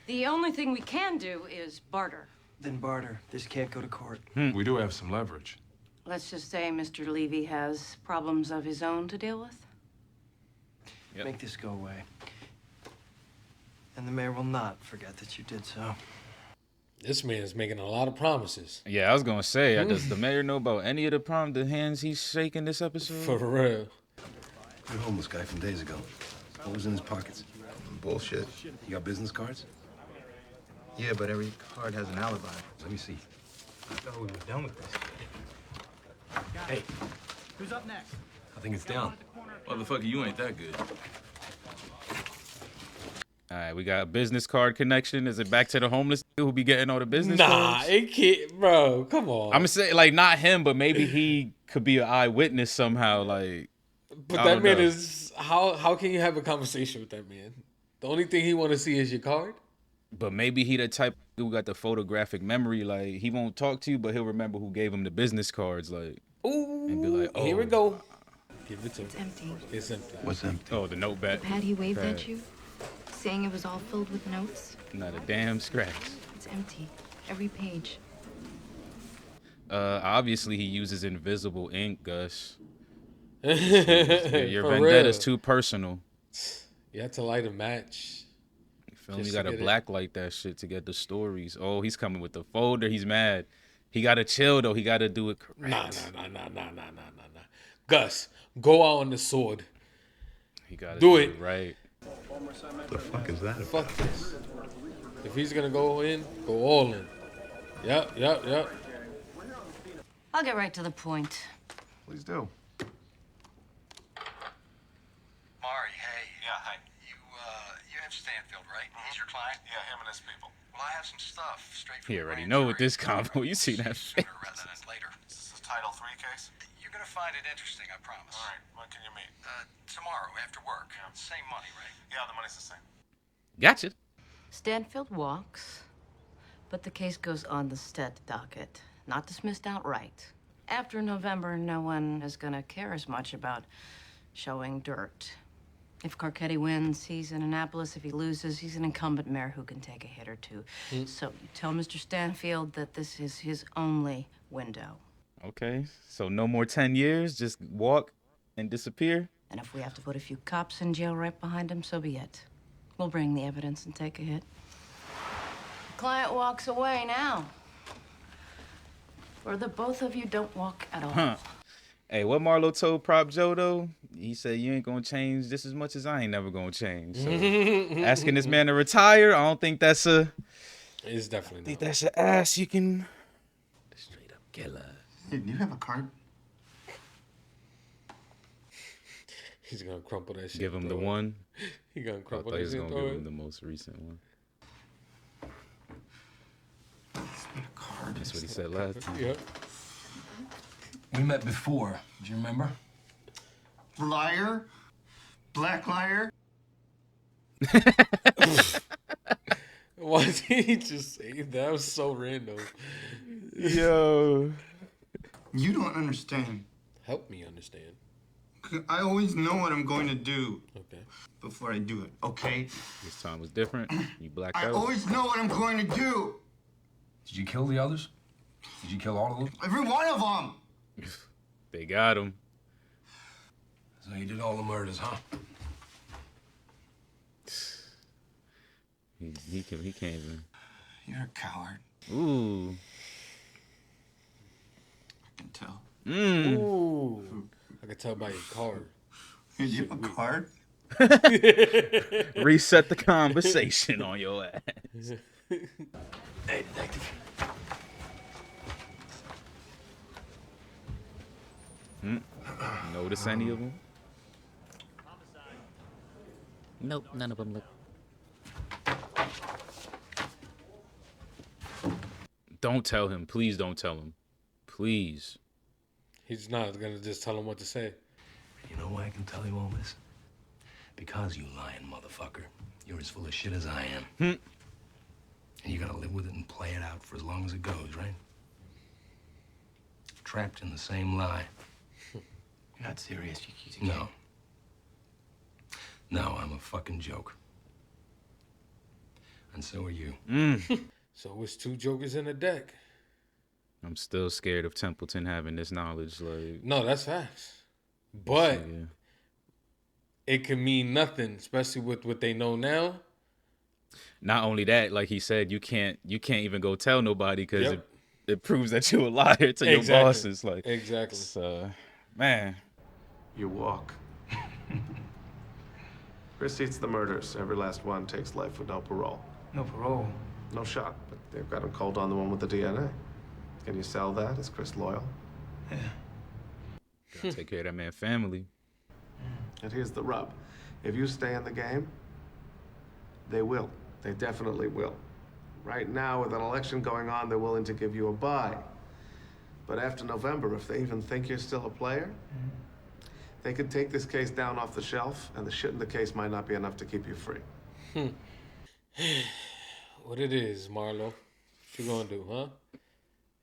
The only thing we can do is barter. Then barter. This can't go to court. We do have some leverage. Let's just say Mr. Levy has problems of his own to deal with. Yep. Make this go away. And the mayor will not forget that you did so. This man is making a lot of promises. Yeah, I was gonna say, does the mayor know about any of the hands he's shaking this episode? For real. The homeless guy from days ago. What was in his pockets? Bullshit. You got business cards? Yeah, but every card has an alibi. Let me see. I thought we were done with this. Hey. Who's up next? I think it's down. Motherfucker, you ain't that good. All right, we got a business card connection. Is it back to the homeless who be getting all the business Nah, cards? it can't, bro. Come on. I'm gonna say, like, not him, but maybe he could be an eyewitness somehow. Like, but I that don't man know. is how can you have a conversation with that man? The only thing he want to see is your card. But maybe he the type who got the photographic memory. Like, he won't talk to you, but he'll remember who gave him the business cards. Like, ooh, and be like, oh, here we go. Give it to It's him. empty. It's empty. What's empty? oh, the notepad. Had he waved Pad. at you, saying it was all filled with notes? Not a damn scratch. It's empty. Every page. Obviously he uses invisible ink, Gus. Your For vendetta's real. too personal. You have to light a match. You feel me? Just You to gotta get it. black light that shit to get the stories. Oh, he's coming with the folder. He's mad. He gotta chill though. He gotta do it correct. Nah. Gus, go out on the sword. He gotta Do do it. it right. What the fuck is that about? Fuck this. If he's gonna go in, go all in. Yep. I'll get right to the point. Please do. Mari, hey. Yeah, hi. You have Stanfield, right? He's your client? Yeah, him and his people. Well, I have some stuff straight from He the already grand know with jury. this combo. You see that face. Sooner rather than later. Is this a Title III case? You're gonna find it interesting, I promise. All right, when can you meet? Tomorrow after work. Same money, right? Yeah, the money's the same. Gotcha. Stanfield walks, but the case goes on the Stead docket. Not dismissed outright. After November, no one is gonna care as much about showing dirt. If Carcetti wins, he's in Annapolis. If he loses, he's an incumbent mayor who can take a hit or two. So you tell Mr. Stanfield that this is his only window. Okay. So no more 10 years. Just walk and disappear. And if we have to put a few cops in jail right behind him, so be it. We'll bring the evidence and take a hit. The client walks away now. Or the both of you don't walk at all. Huh. Hey, what Marlo told Prop Joe though? He said you ain't gonna change just as much as I ain't never gonna change. So asking this man to retire, I don't think that's a. It's definitely I think not. that's an ass you can. Straight up killer. Hey, do you have a card? He's gonna crumple that shit. Give him the throw it. one. He gonna I crumple thought he that was shit. gonna Throw give him it. the most recent one. Card. That's what he said last time. Yep. We met before. Do you remember? Liar? Black liar? Why did he just say that? That was so random. Yo. You don't understand. Help me understand. I always know what I'm going to do Okay. before I do it, okay? This time was different. You blacked I out. always know what I'm going to do. Did you kill the others? Did you kill all of them? Every one of them. They got him. So you did all the murders, huh? He can't even. You're a coward. Ooh. I can tell. Ooh. I can tell by your card. Did you have a card? Reset the conversation on your ass. Hey, detective. Notice any of them? Nope, none of them look. Don't tell him. Please don't tell him. Please. He's not gonna just tell him what to say. You know why I can tell you all this? Because you lying motherfucker. You're as full of shit as I am. And you gotta live with it and play it out for as long as it goes, right? Trapped in the same lie. You're not serious. You No. No, I'm a fucking joke. And so are you. So it's 2 jokers in the deck. I'm still scared of Templeton having this knowledge. Like, No, that's facts. But yeah. it can mean nothing, especially with what they know now. Not only that, like he said, you can't even go tell nobody because Yep. it proves that you're a liar to your bosses. Like, Exactly. it's, man. You walk. Chris eats the murders. Every last one takes life with no parole. No parole. No shot, but they've got him cold on the one with the DNA. Can you sell that? Is Chris loyal? Yeah. Gotta take care of that man's family. And here's the rub. If you stay in the game, they will. They definitely will. Right now, with an election going on, they're willing to give you a bye. But after November, if they even think you're still a player, they could take this case down off the shelf, and the shit in the case might not be enough to keep you free. What it is, Marlo? What you gonna do, huh?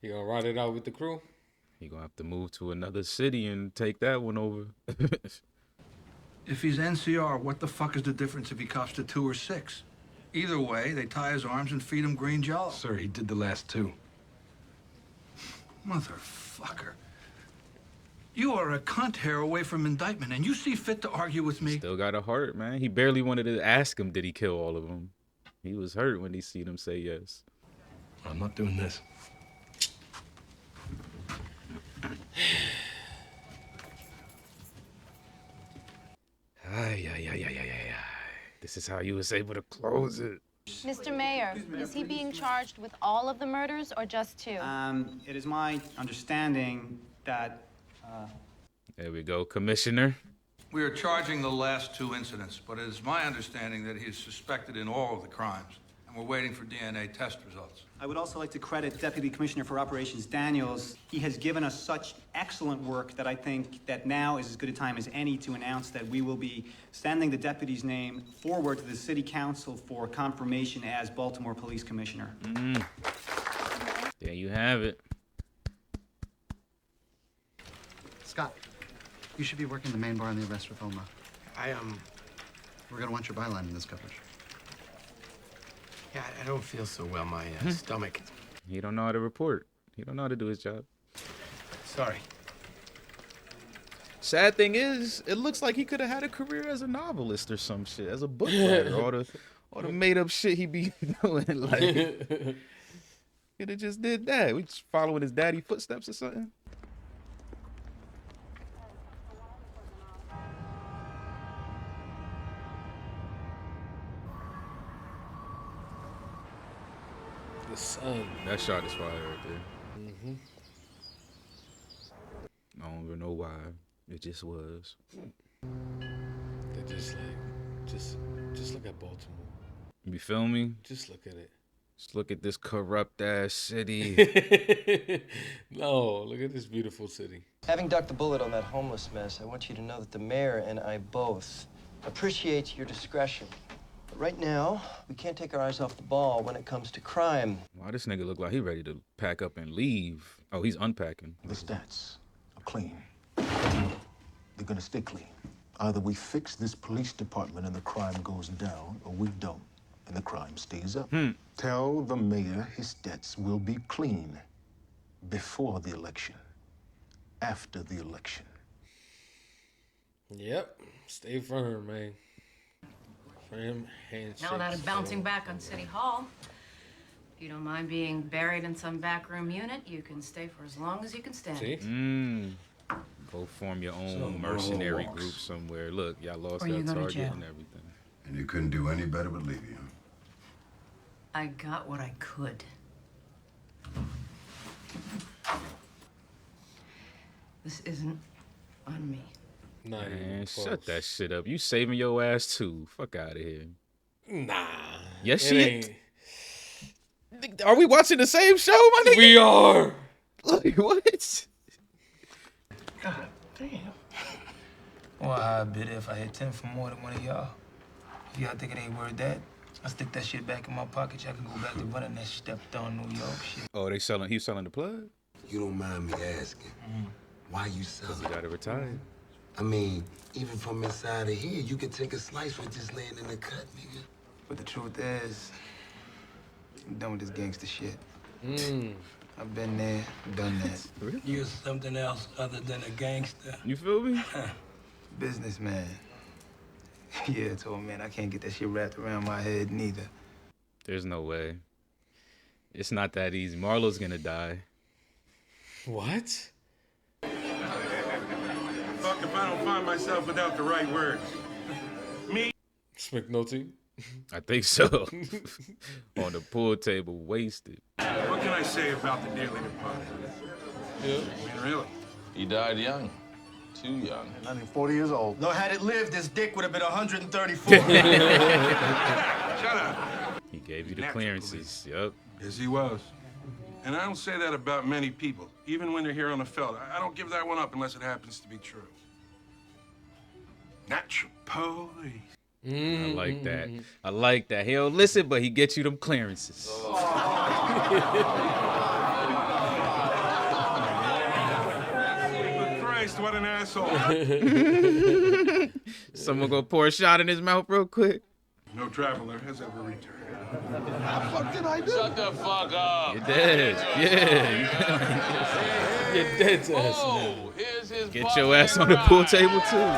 You gonna ride it out with the crew? You're gonna have to move to another city and take that one over. If he's NCR, what the fuck is the difference if he cops to 2 or 6? Either way, they tie his arms and feed him green jello. Sir, he did the last 2. Motherfucker. You are a cunt hair away from indictment, and you see fit to argue with me? Still got a heart, man. He barely wanted to ask him, did he kill all of them? He was hurt when he seen him say yes. I'm not doing this. Ay. This is how you was able to close it. Mr. Mayor, is he being charged with all of the murders or just 2? It is my understanding that... There we go, Commissioner. We are charging the last 2 incidents, but it is my understanding that he is suspected in all of the crimes, and we're waiting for DNA test results. I would also like to credit Deputy Commissioner for Operations Daniels. He has given us such excellent work that I think that now is as good a time as any to announce that we will be sending the deputy's name forward to the City Council for confirmation as Baltimore Police Commissioner. There you have it. Scott, you should be working the main bar on the arrest with Oma. We're gonna want your byline in this coverage. Yeah, I don't feel so well. My stomach. He don't know how to report. He don't know how to do his job. Sorry. Sad thing is, it looks like he could have had a career as a novelist or some shit, as a book writer. all the made up shit he be doing. Like, could have just did that. We just following his daddy footsteps or something. The sun. That shot is fire right there. I don't even know why. It just was. They're just like, just look at Baltimore. You feel me? Just look at it. Just look at this corrupt ass city. No, look at this beautiful city. Having ducked the bullet on that homeless mess, I want you to know that the mayor and I both appreciate your discretion. But right now, we can't take our eyes off the ball when it comes to crime. Why this nigga look like he ready to pack up and leave? Oh, he's unpacking. The stats are clean. They're gonna stay clean. Either we fix this police department and the crime goes down, or we don't, and the crime stays up. Tell the mayor his debts will be clean before the election, after the election. Yep. Stay firm, man. Firm handshake. Now that I'm bouncing back on City Hall, if you don't mind being buried in some backroom unit, you can stay for as long as you can stand. See? Go form your own mercenary group somewhere. Look, y'all lost that target and everything. And you couldn't do any better but leave you. I got what I could. This isn't on me. Man, shut that shit up. You saving your ass too. Fuck out of here. Nah. Yes, it she ain't. Are we watching the same show, my nigga? We are. Like, what? God damn. Well, I'd bid if I hit 10 for more than one of y'all. If y'all think it ain't worth that, I'll stick that shit back in my pocket. Y'all can go back to running that stepped on New York shit. Oh, he's selling the plug? You don't mind me asking, why you selling? He got to retire. I mean, even from inside of here, you could take a slice with just laying in the cut, nigga. But the truth is, I'm done with this gangster shit. I've been there, done that. You're something else other than a gangster. You feel me? Businessman. Yeah, told man, I can't get that shit wrapped around my head neither. There's no way. It's not that easy. Marlo's gonna die. What? Fuck if I don't find myself without the right words. Me? It's McNulty. I think so. On the pool table, wasted. What can I say about the dearly departed? Yeah. I mean, really? He died young. Too young. Not even 40 years old. No, had it lived, his dick would have been 134. Shut up. He gave you the clearances. Yup. Yes, he was. And I don't say that about many people, even when they're here on the felt. I don't give that one up unless it happens to be true. Natural police. I like that. I like that. He don't listen, but he gets you them clearances. Christ, what an asshole. Someone gonna pour a shot in his mouth real quick. No traveler has ever returned. How the fuck did I do? Shut the fuck up. You're dead. Yeah. You're dead to us, man. Here's his Get your ass on the pool table, too.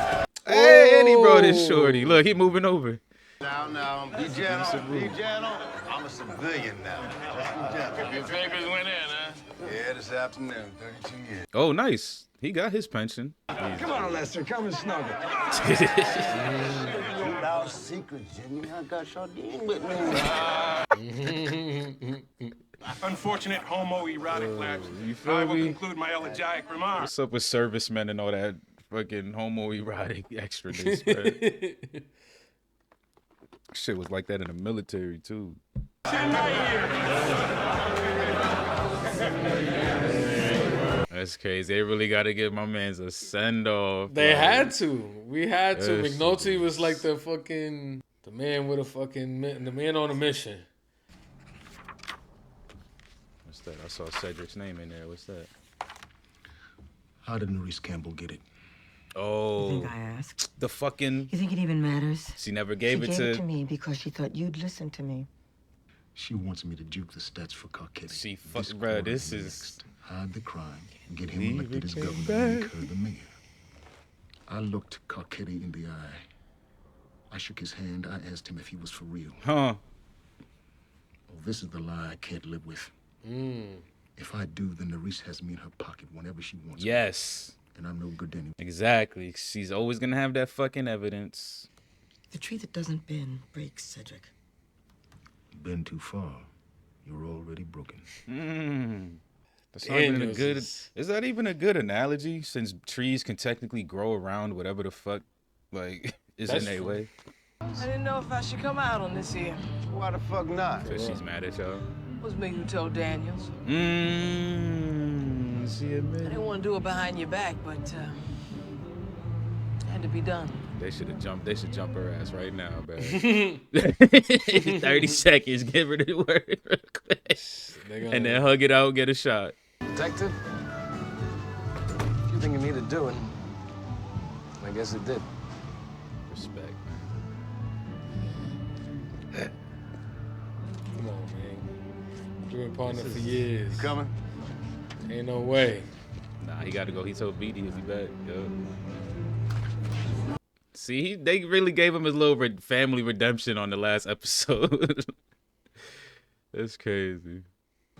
Hey, and he brought his shorty. Look, he moving over. Now, be gentle, be gentle. I'm a civilian now. Just be gentle. Your papers went in, huh? Yeah, this afternoon, 32 years. Oh, nice. He got his pension. Come on, Lester, come and snuggle. Keep our secret, Jimmy. I got Sardine with me. Unfortunate homoerotic lapse. You feel I will me? conclude my elegiac remarks. What's up with servicemen and all that fucking homoerotic extraness, bro? Shit was like that in the military, too. That's crazy. They really got to give my mans a send-off. They like, had to. We had to. Yes. McNulty was like the man with the man on a mission. What's that? I saw Cedric's name in there. What's that? How did Maurice Campbell get it? Oh. You think I asked? The fucking... You think it even matters? She never gave it She to... gave it to me because she thought you'd listen to me. She wants me to juke the stats for Carcetti. She fuck, bro, this is... Hide the crime and get him elected as governor and make her the mayor. I looked Carcetti in the eye. I shook his hand. I asked him if he was for real. Huh. Oh, this is the lie I can't live with. If I do, then Nerisse has me in her pocket whenever she wants. Yes. Me. And I'm no good anymore. Exactly. She's always gonna have that fucking evidence. The tree that doesn't bend breaks, Cedric. Been too far. You're already broken. That's not even a good. Is that even a good analogy? Since trees can technically grow around whatever the fuck, like, is in their way. I didn't know if I should come out on this here. Why the fuck not? Cause she's mad at y'all. It was me who told Daniels. She admitted. I didn't want to do it behind your back, but had to be done. They should have jumped. They should jump her ass right now, bro. 30 seconds. Give her the word real quick. And then hug it out, get a shot. Detective? If you think it needed doing, I guess it did. Respect, Come on, man. We've been partner for years. You coming? Ain't no way. Nah, he got to go. He told BD he'll be back. Yo. See, they really gave him his little family redemption on the last episode. That's crazy.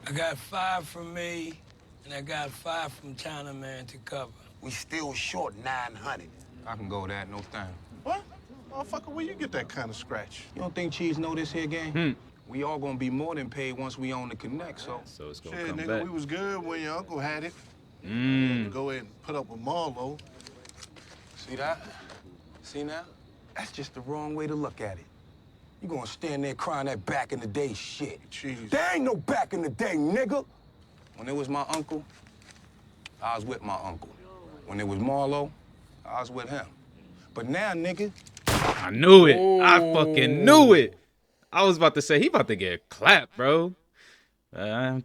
I got 5 from me, and I got 5 from Chinaman to cover. We still short 900. I can go that, no thing. What? Motherfucker, where you get that kind of scratch? You don't think Cheese know this here game? We all gonna be more than paid once we own the Connect, so it's gonna Shit, come nigga, back. we was good when your uncle had it. Go ahead and put up with Marlo. See that? See now? That's just the wrong way to look at it. You gonna stand there crying that back in the day shit. Jeez. There ain't no back in the day, nigga. When it was my uncle, I was with my uncle. When it was Marlo, I was with him. But now, nigga, I knew it. I fucking knew it. I was about to say, he about to get clapped, bro. I'm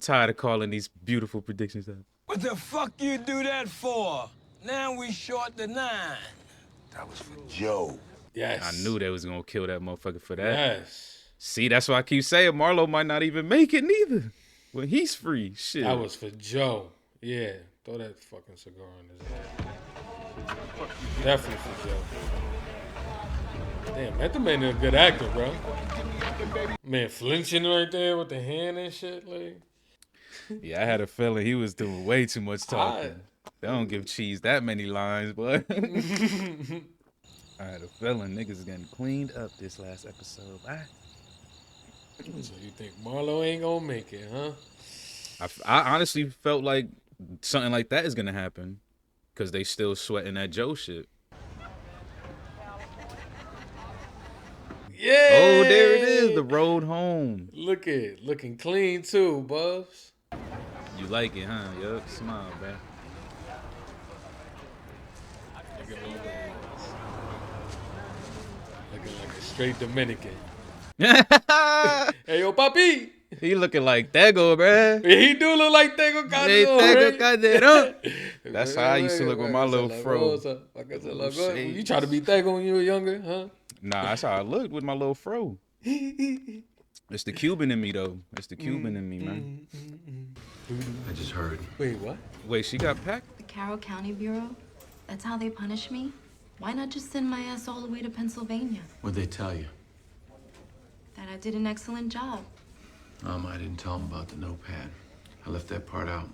tired of calling these beautiful predictions out. What the fuck you do that for? Now we short the 9. That was for Joe. Yes. I knew they was gonna kill that motherfucker for that. Yes. See, that's why I keep saying Marlo might not even make it neither. When he's free, shit. That was for Joe. Yeah, throw that fucking cigar in his head. Definitely for Joe. Damn, that man is a good actor, bro. Man, flinching right there with the hand and shit, like. Yeah, I had a feeling he was doing way too much talking. They don't give Cheese that many lines, but I had a feeling niggas is getting cleaned up this last episode. So you think Marlo ain't gonna make it, huh? I honestly felt like something like that is gonna happen because they still sweating that Joe shit. Yeah. Oh, there it is, the road home. Look at it, looking clean too, Buffs. You like it, huh? Yup, smile, man. Looking like a straight Dominican. Hey, yo, papi. He looking like Tego, bruh. He do look like Tego Calderon. Hey, Tego Right? Calderon. That's how I used to look with my little fro. You try to be Tego when you were younger, huh? Nah, that's how I looked with my little fro. It's the Cuban in me, though. It's the Cuban in me, man. I just heard. Wait, what? Wait, she got packed? The Carroll County Bureau? That's how they punish me? Why not just send my ass all the way to Pennsylvania? What'd they tell you? That I did an excellent job. I didn't tell them about the notepad. I left that part out.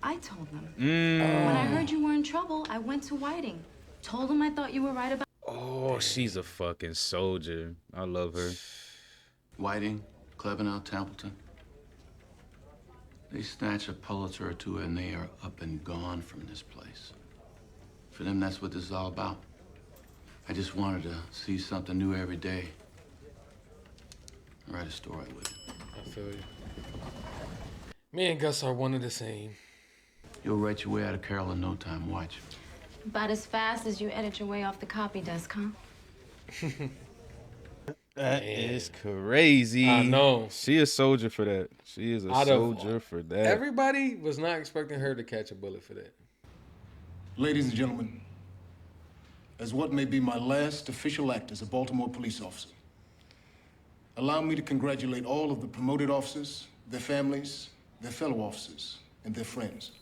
I told them. When I heard you were in trouble, I went to Whiting. Told them I thought you were right about... Oh, she's a fucking soldier. I love her. Whiting, Cleveland, Templeton. They snatch a Pulitzer or two and they are up and gone from this place. For them, that's what this is all about. I just wanted to see something new every day. Write a story with it. I feel you. Me and Gus are one of the same. You'll write your way out of Carroll in no time. Watch. About as fast as you edit your way off the copy desk, huh? That is crazy. I know. She a soldier for that. She is a soldier for that. Everybody was not expecting her to catch a bullet for that. Ladies and gentlemen, as what may be my last official act as a Baltimore police officer, allow me to congratulate all of the promoted officers, their families, their fellow officers, and their friends.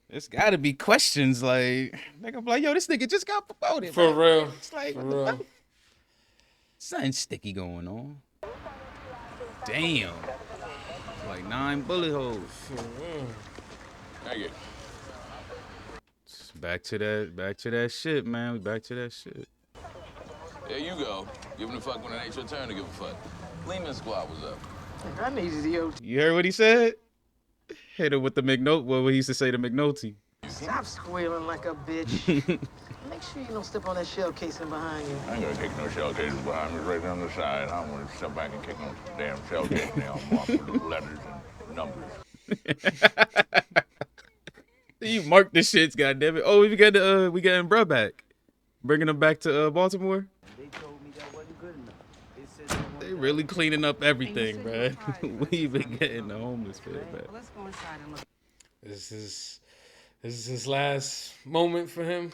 It's gotta be questions like, nigga, like, yo, this nigga just got promoted. For real. It's like, For what the real. fuck? Something sticky going on. Damn. It's like 9 bullet holes. Thank you. Back to that shit, man. We back to that shit. There you go. Giving a fuck when it ain't your turn to give a fuck. Lehman Squad was up. I needed you. You heard what he said? Hit her with the McNulty. What he used to say to McNulty. Stop squealing like a bitch. Make sure you don't step on that shell casing behind you. I ain't gonna kick no shell casing behind me, right on the side. I don't want to step back and kick no damn shell casing now. I'm marked with letters and numbers. You marked the shits, goddammit. Oh, we getting bruh back. Bringing him back to Baltimore. They told me that wasn't good enough. They really cleaning up everything, bruh. We even getting the homeless kid back. Let's go inside and look. This is his last moment for him.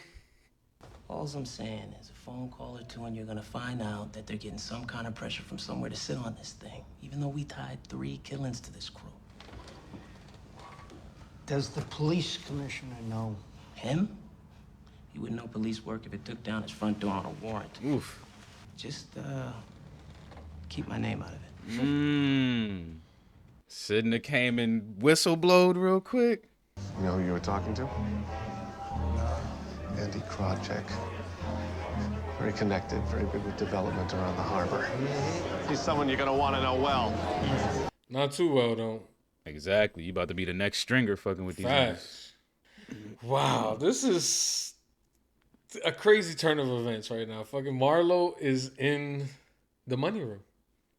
All I'm saying is a phone call or two and you're gonna find out that they're getting some kind of pressure from somewhere to sit on this thing, even though we tied 3 killings to this crew. Does the police commissioner know? Him? He wouldn't know police work if it took down his front door on a warrant. Oof. Just, keep my name out of it. Sidna came and whistle blowed real quick. You know who you were talking to? Andy Krajcek. Very connected, very big with development around the harbor. He's someone you're gonna want to know well. Not too well, though. Exactly. You about to be the next stringer fucking with these guys. Facts. Wow, this is a crazy turn of events right now. Fucking Marlo is in the money room.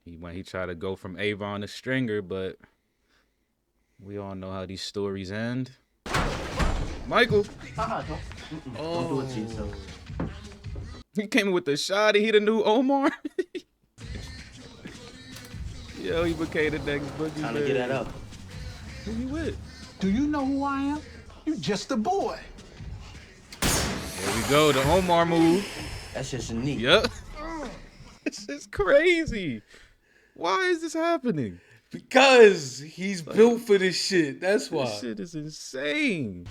He tried to go from Avon to stringer, but we all know how these stories end. Michael. Don't do it to yourself. He came in with the shotty. He the new Omar. Yo, he became the next boogie. Time to get that up. Who he with? Do you know who I am? You just a boy. There we go, the Omar move. That's just a knee. Yep. This is crazy. Why is this happening? Because he's built for this shit. That's why. This shit is insane.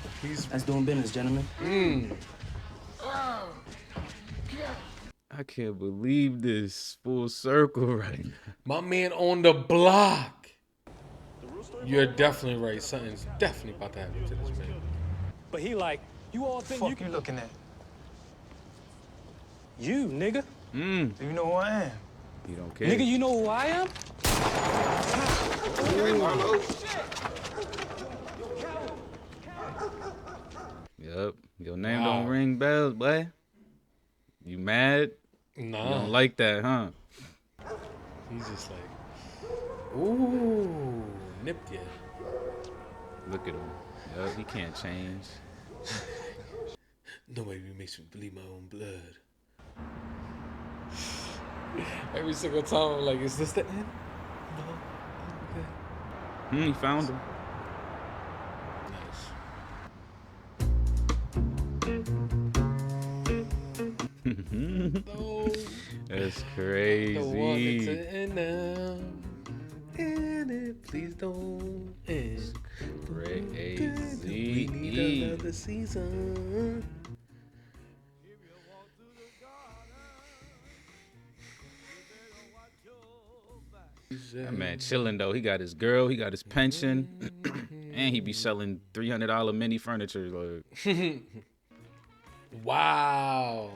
That's doing business, gentlemen. I can't believe this full circle right now. My man on the block. You're definitely right. Something's definitely about to happen to this man. But he like, you all think Fuck you looking at? You, nigga. Do you know who I am? You don't care. Nigga, you know who I am? Yep. Your name don't ring bells, boy. You mad? Nah. You don't like that, huh? He's just like, ooh, nipped ya. Look at him. Yep, he can't change. Nobody makes me bleed my own blood. Every single time I'm like, is this the end? No. Okay. He found him. No. That's crazy. Don't want it to end now. End it, please don't end. Crazy. We need another season. That man chilling though. He got his girl, he got his pension, and he be selling $300 mini furniture. Like. Wow.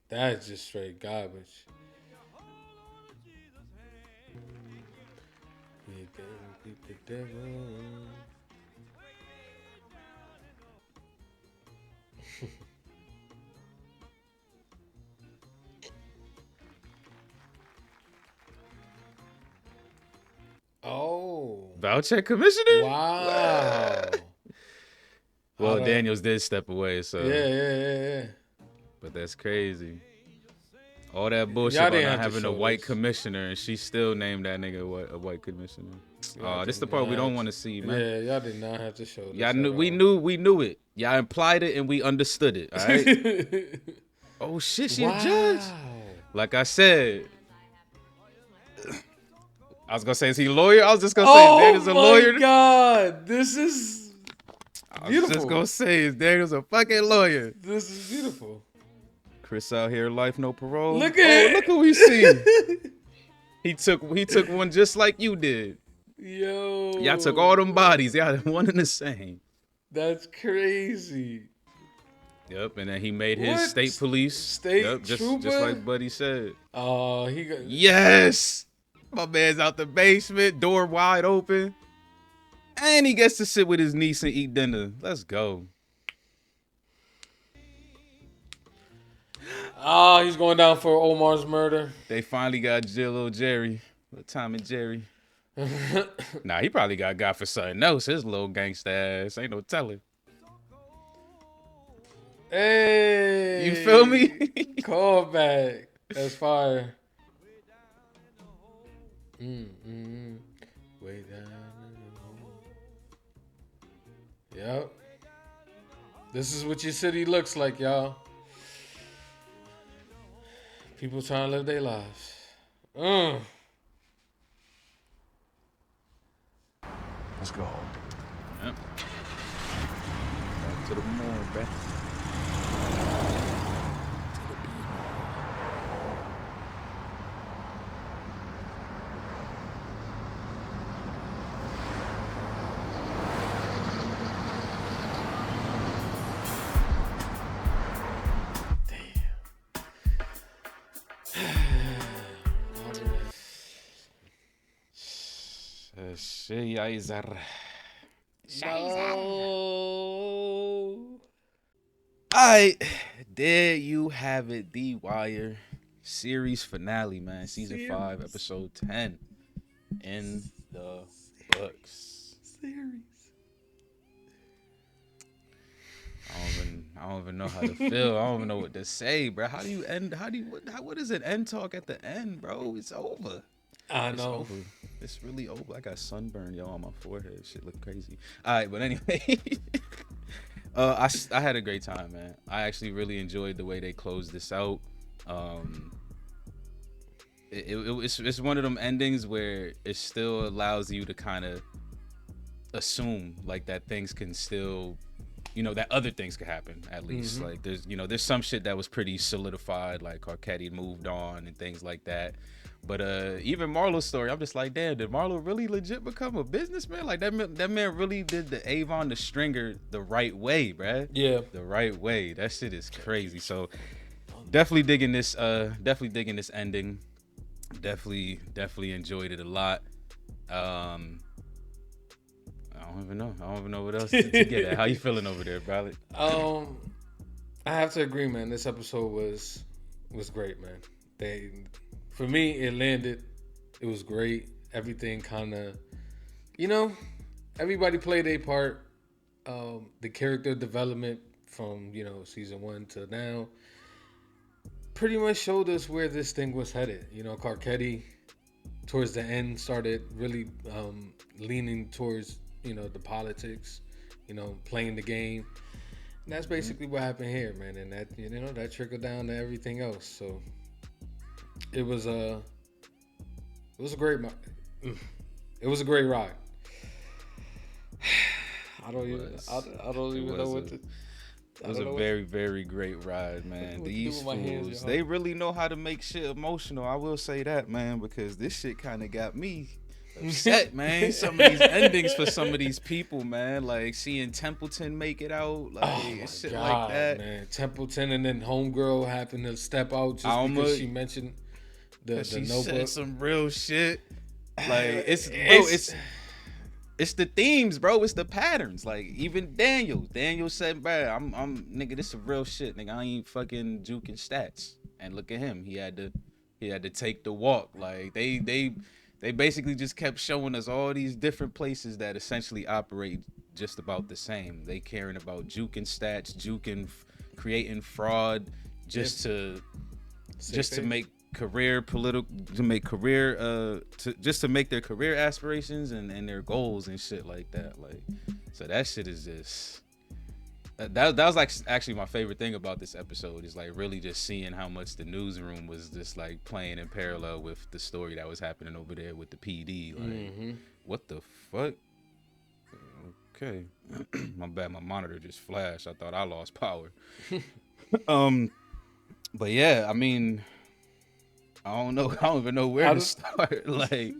That's just straight garbage. You can beat the devil. Oh. Voucher commissioner? Wow. Well, Daniels did step away, so. Yeah. But that's crazy. All that bullshit Y'all about didn't not have to having a show white this. commissioner, and she still named that nigga a white commissioner. Oh, this the part we don't want to see, man. Yeah, y'all did not have to show this. Y'all knew, we knew it. Y'all implied it, and we understood it. All right. Oh shit, she a judge. Like I said, I was gonna say, is he a lawyer? I was just gonna say, Daniel's a lawyer. Oh my God, this is I was beautiful. just gonna say, is Daniel's a fucking lawyer? This is beautiful. Chris out here, life no parole. Look at look who we see. He took one just like you did. Yo, Y'all took all them bodies. Y'all one and the same. That's crazy. Yep, and then he made his What? state police. State yep, just trooper? like Buddy said. Oh, he got Yes, my man's out the basement, door wide open, and he gets to sit with his niece and eat dinner. Let's go. Oh, he's going down for Omar's murder. They finally got little Jerry. Little Tom and Jerry. Nah, he probably got for something else. His little gangsta ass. Ain't no telling. Hey. You feel me? Call back. That's fire. Way down. Yep. This is what your city looks like, y'all. People trying to live their lives. Let's go. Yep. Back to the morning, bruh. Scheißer. Alright, there you have it, The Wire series finale, man. Season 5, episode 10 in the books. I don't even know how to feel. I don't even know what to say, bro. How do you end? What is an end talk at the end, bro? It's over. I know. Over. It's really over. I got sunburn, yo, on my forehead. Shit look crazy. All right, but anyway. I had a great time, man. I actually really enjoyed the way they closed this out. It's one of them endings where it still allows you to kind of assume like that things can still, that other things could happen at least. Like there's some shit that was pretty solidified, like Carcetti moved on and things like that. But even Marlo's story, I'm just like, damn, did Marlo really legit become a businessman? Like that man really did the Avon the Stringer the right way, bruh. Yeah, the right way. That shit is crazy. So definitely digging this ending. Definitely enjoyed it a lot. I don't even know what else to get at. How you feeling over there, Bralik? I have to agree, man. This episode was great, man. For me, it landed. It was great. Everything kind of, everybody played their part. The character development from, season 1 to now pretty much showed us where this thing was headed. Carcetti towards the end started really leaning towards, the politics, playing the game. And that's basically what happened here, man. And that, that trickled down to everything else. So it was a great ride. I don't even know what to. It was a very, very great ride, man. These fools, they really know how to make shit emotional. I will say that, man, because this shit kind of got me upset, man. Some of these endings for some of these people, man. Like seeing Templeton make it out, like shit like that. Man. Templeton and then Homegirl happened to step out just because she mentioned the she notebook. said some real shit. Like it's the themes, bro. It's the patterns. Like even Daniel said, bro, I'm nigga, this is real shit, nigga. I ain't fucking juking stats. And look at him. He had to take the walk. Like they basically just kept showing us all these different places that essentially operate just about the same. They caring about juking stats, creating fraud just to make to make their career aspirations and their goals and shit like that. Like, so that shit is just that was like actually my favorite thing about this episode is like really just seeing how much the newsroom was just like playing in parallel with the story that was happening over there with the PD. Like, what the fuck? Okay, my bad. My monitor just flashed. I thought I lost power. But yeah, I mean, I don't know. I don't even know where to start. Like,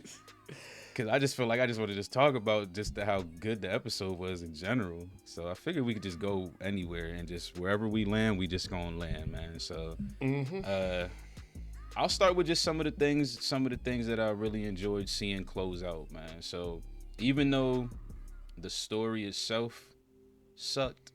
cause I just feel like I just want to just talk about just how good the episode was in general. So I figured we could just go anywhere and just wherever we land, we just gonna land, man. So I'll start with just some of the things that I really enjoyed seeing close out, man. So even though the story itself sucked,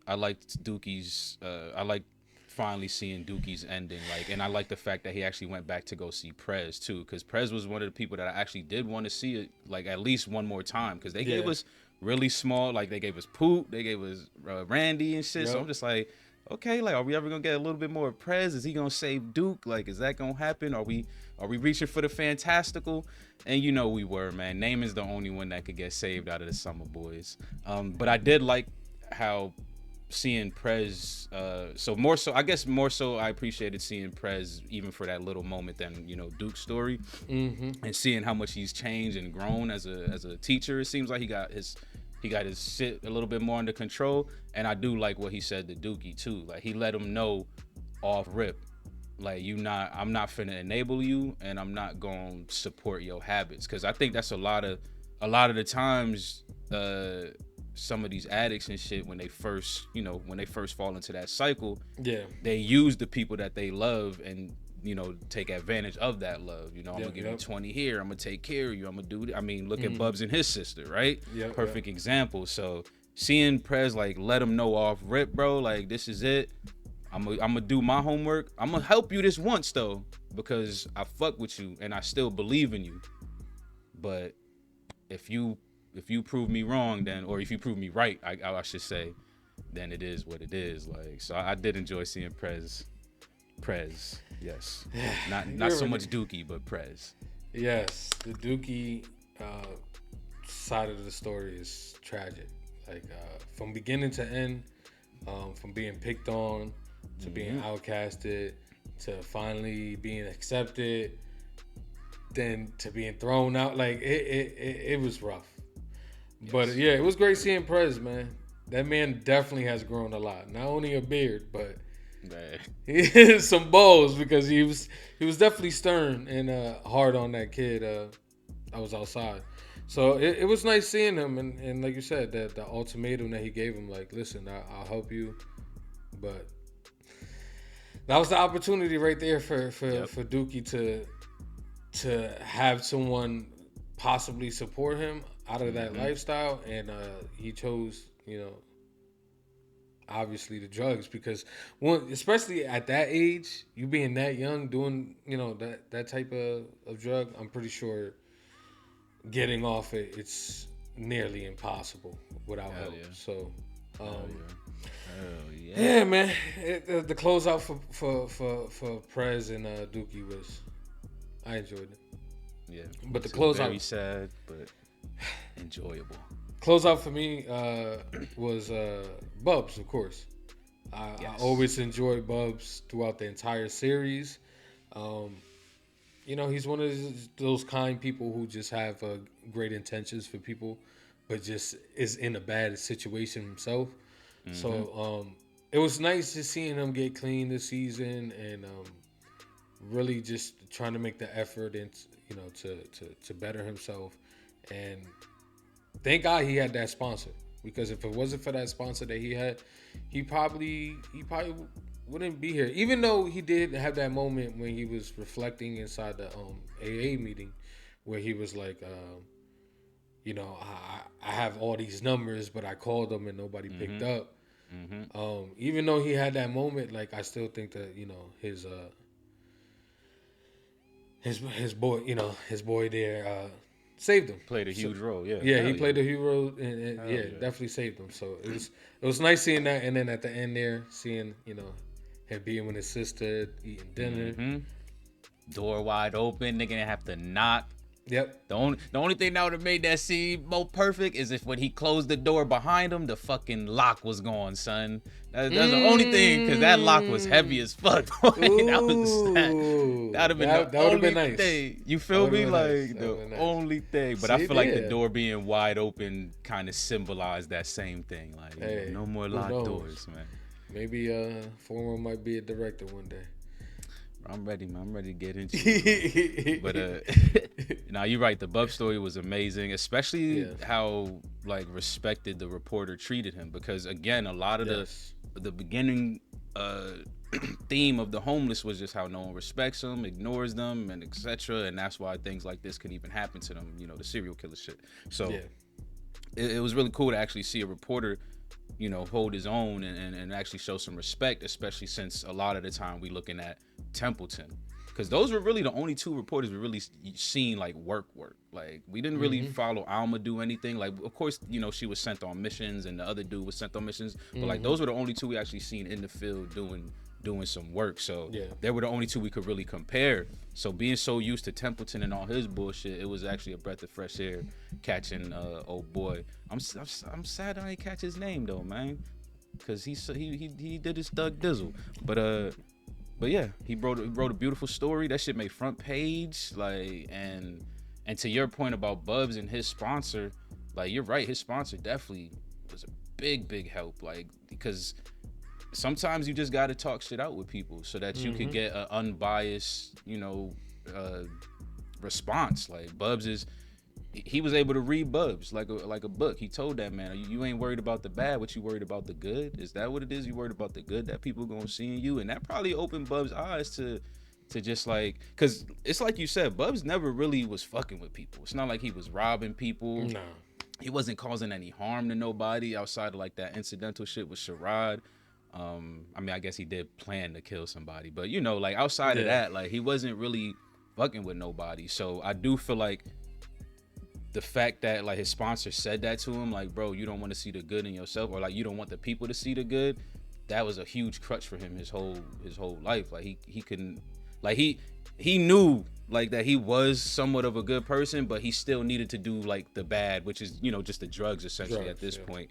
I liked Dookie's. I like finally seeing Dookie's ending, like, and I like the fact that he actually went back to go see Prez too, because Prez was one of the people that I actually did want to see it like at least one more time, because they gave us really small, like they gave us Poop, they gave us Randy and shit. So I'm just like, okay, like, are we ever gonna get a little bit more of Prez? Is he gonna save Duke? Like, is that gonna happen? Are we reaching for the fantastical? And we were, man. Naaman's the only one that could get saved out of the Summer Boys. But I did like how seeing Prez, I guess more so I appreciated seeing Prez even for that little moment than Duke's story, and seeing how much he's changed and grown as a teacher. It seems like he got his shit a little bit more under control, and I do like what he said to Dookie too. Like, he let him know off rip, like, I'm not finna enable you, and I'm not gonna support your habits, because I think that's a lot of the times some of these addicts and shit, when they first fall into that cycle, they use the people that they love and take advantage of that love. I'm gonna give you 20 here, I'm gonna take care of you, I'm gonna do look at Bubs and his sister, right? Perfect example. So seeing Prez like let him know off rip, bro, like, this is it, I'm gonna do my homework, I'm gonna help you this once though, because I fuck with you and I still believe in you, but if you prove me wrong, then, or if you prove me right, I should say, then it is what it is. Like, so I did enjoy seeing Prez, yes. Not so much Dookie, but Prez. Yes, the Dookie side of the story is tragic. Like from beginning to end, from being picked on to being outcasted to finally being accepted, then to being thrown out. Like it was rough. Yes. But yeah, it was great seeing Prez, man. That man definitely has grown a lot. Not only a beard, but he has some balls, because he was definitely stern and hard on that kid. I was outside. So it was nice seeing him, and like you said, that the ultimatum that he gave him, like, listen, I'll help you, but that was the opportunity right there for Dookie to have someone possibly support him out of that lifestyle, and he chose, obviously the drugs, because especially at that age, you being that young, doing that type of drug, I'm pretty sure getting off it, it's nearly impossible without help. Yeah. So yeah, man, the closeout for Prez and Dookie I enjoyed it. Yeah, but the closeout, very sad but enjoyable. Closeout for me was Bubs, of course. I always enjoy Bubs throughout the entire series. He's one of those kind people who just have great intentions for people, but just is in a bad situation himself. Mm-hmm. So it was nice just seeing him get clean this season, and really just trying to make the effort and to better himself. And thank God he had that sponsor, because if it wasn't for that sponsor that he had, he probably wouldn't be here. Even though he did have that moment when he was reflecting inside the AA meeting, where he was like, I have all these numbers, but I called them and nobody picked up. Mm-hmm. Even though he had that moment, like, I still think that his boy there saved him. Played a huge role, yeah. Yeah, he played a huge role, and definitely saved him. So it was nice seeing that, and then at the end there, seeing him being with his sister, eating dinner. Mm-hmm. Door wide open, nigga didn't have to knock. Yep. The only thing that would have made that scene more perfect is if when he closed the door behind him, the fucking lock was gone, son. That's the only thing, because that lock was heavy as fuck. That would have been the only nice thing. You feel me? Like, the only thing. But I feel like the door being wide open kind of symbolized that same thing. Like, no more locked doors, man. Maybe Formal might be a director one day. I'm ready, man. I'm ready to get into it. But now you're right. The Bub story was amazing, especially how respected the reporter treated him. Because again, a lot of the beginning theme of the homeless was just how no one respects them, ignores them, and etc. And that's why things like this can even happen to them. The serial killer shit. So it was really cool to actually see a reporter hold his own and actually show some respect, especially since a lot of the time we looking at Templeton, because those were really the only two reporters we really seen work. Like, we didn't really follow Alma do anything. Like, of course, she was sent on missions and the other dude was sent on missions, but those were the only two we actually seen in the field doing some work. So they were the only two we could really compare. So being so used to Templeton and all his bullshit, it was actually a breath of fresh air catching old boy. I'm sad I ain't catch his name though, man, because he did his thug dizzle. But yeah, he wrote a beautiful story. That shit made front page. And to your point about Bubs and his sponsor, you're right, his sponsor definitely was a big help. Because sometimes you just got to talk shit out with people so that you could get an unbiased, response. Like, Bubs he was able to read Bubs like a book. He told that man, you ain't worried about the bad, but you worried about the good. Is that what it is? You worried about the good that people gonna see in you? And that probably opened Bubs' eyes to just because it's like you said, Bubs never really was fucking with people. It's not like he was robbing people. No. He wasn't causing any harm to nobody outside of that incidental shit with Sherrod. I guess he did plan to kill somebody, but outside of that, he wasn't really fucking with nobody. So I do feel like the fact that his sponsor said that to him, bro, you don't want to see the good in yourself, or you don't want the people to see the good, that was a huge crutch for him his whole life. He couldn't, he knew that he was somewhat of a good person, but he still needed to do the bad, which is just the drugs essentially at this point.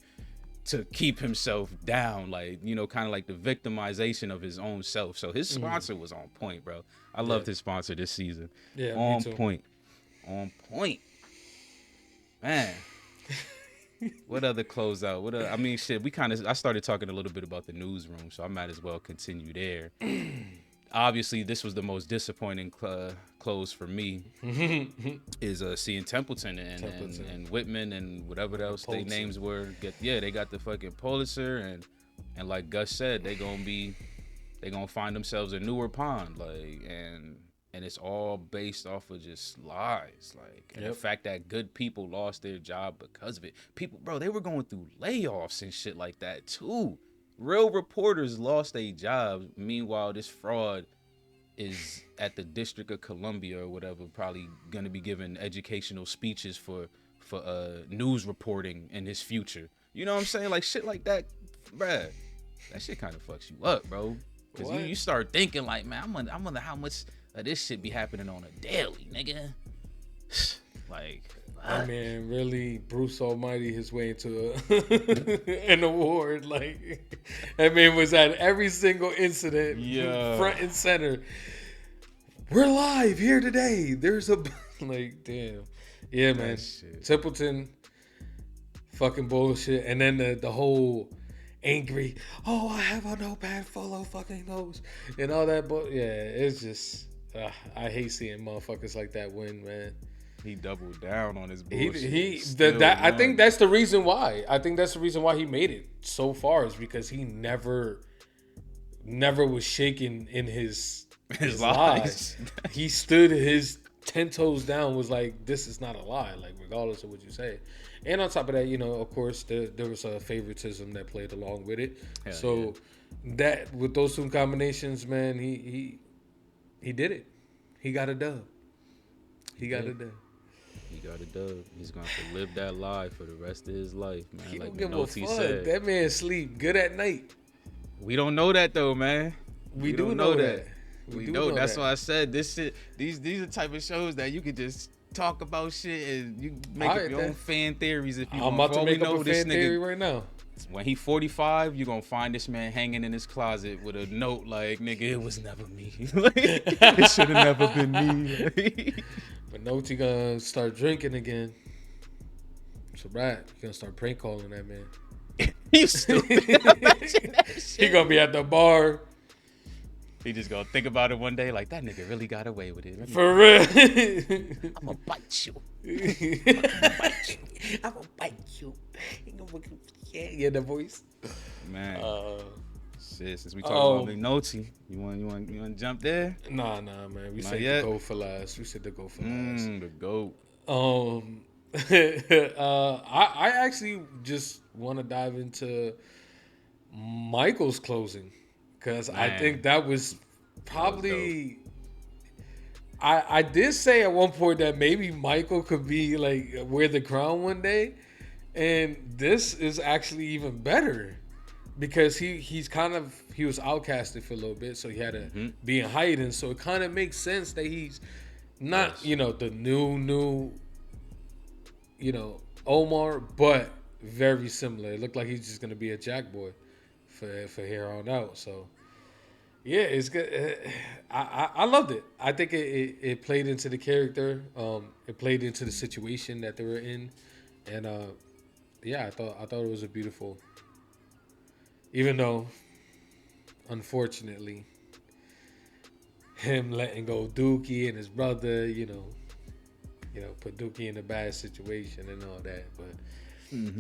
to keep himself down, like, you know, kind of like the victimization of his own self. So his sponsor was on point, bro. I loved his sponsor this season. Yeah, on me too. point. On point. Man. What other closeout? What I mean, shit, I started talking a little bit about the newsroom, so I might as well continue there. Obviously, this was the most disappointing close for me is seeing Templeton and Whitman and whatever else their names were. They got the fucking Pulitzer and like Gus said, they gonna find themselves a newer pond, like, and it's all based off of just lies, like, and the fact that good people lost their job because of it. People, bro, they were going through layoffs and shit like that too. Real reporters lost their jobs. Meanwhile, this fraud is at the District of Columbia or whatever, probably gonna be giving educational speeches for news reporting in his future. You know what I'm saying? Like shit like that, bruh. That shit kind of fucks you up, bro. Cause you start thinking like, man, I wonder how much of this shit be happening on a daily, nigga. Like, I mean, really, Bruce Almighty his way into an award. Like, that man was at every single incident, front and center. We're live here today. There's a like, damn, yeah, man. Templeton, fucking bullshit, and then the whole angry. Oh, I have a notepad full of fucking notes and all that. But yeah, it's just I hate seeing motherfuckers like that win, man. He doubled down on his I bullshit. think that's the reason why. I think that's the reason why he made it so far is because he never was shaken in his lies. He stood his 10 toes down, was like, this is not a lie, like regardless of what you say. And on top of that, you know, of course, there was a favoritism that played along with it. That with those two combinations, man, he did it. He got a dub. He got a dub. He's going to live that lie for the rest of his life, man. He like don't give a Menotti fuck. said. That man sleep good at night. We don't know that though, man. We do know that. We know. That's why I said this shit. These are the type of shows that you could just talk about shit and you make up your own fan theories if you want. I'm about to make up a fan theory right now. When he 45, you're gonna find this man hanging in his closet with a note like, nigga, it was never me. It should have never been me. But Menotti gonna start drinking again. It's a rat. He gonna start prank calling that man. You stupid. He gonna be at the bar. He just gonna think about it one day like, that nigga really got away with it. For real. I'm gonna bite you. I'm gonna bite you. Yeah, the voice. Man. Shit, since we talking about Menotti, you want to jump there? Nah, man. We said to go for last. The GOAT. I actually just want to dive into Michael's closing because I think that was probably. I did say at one point that maybe Michael could be like wear the crown one day, and this is actually even better because he was outcasted for a little bit, so he had to be in hiding. So it kind of makes sense that he's not the new Omar, but very similar. It looked like he's just gonna be a jack boy for here on out. So yeah, it's good. I loved it. I think it played into the character. It played into the situation that they were in, and yeah, I thought it was a beautiful. Even though, unfortunately, him letting go Dookie and his brother, put Dookie in a bad situation and all that, but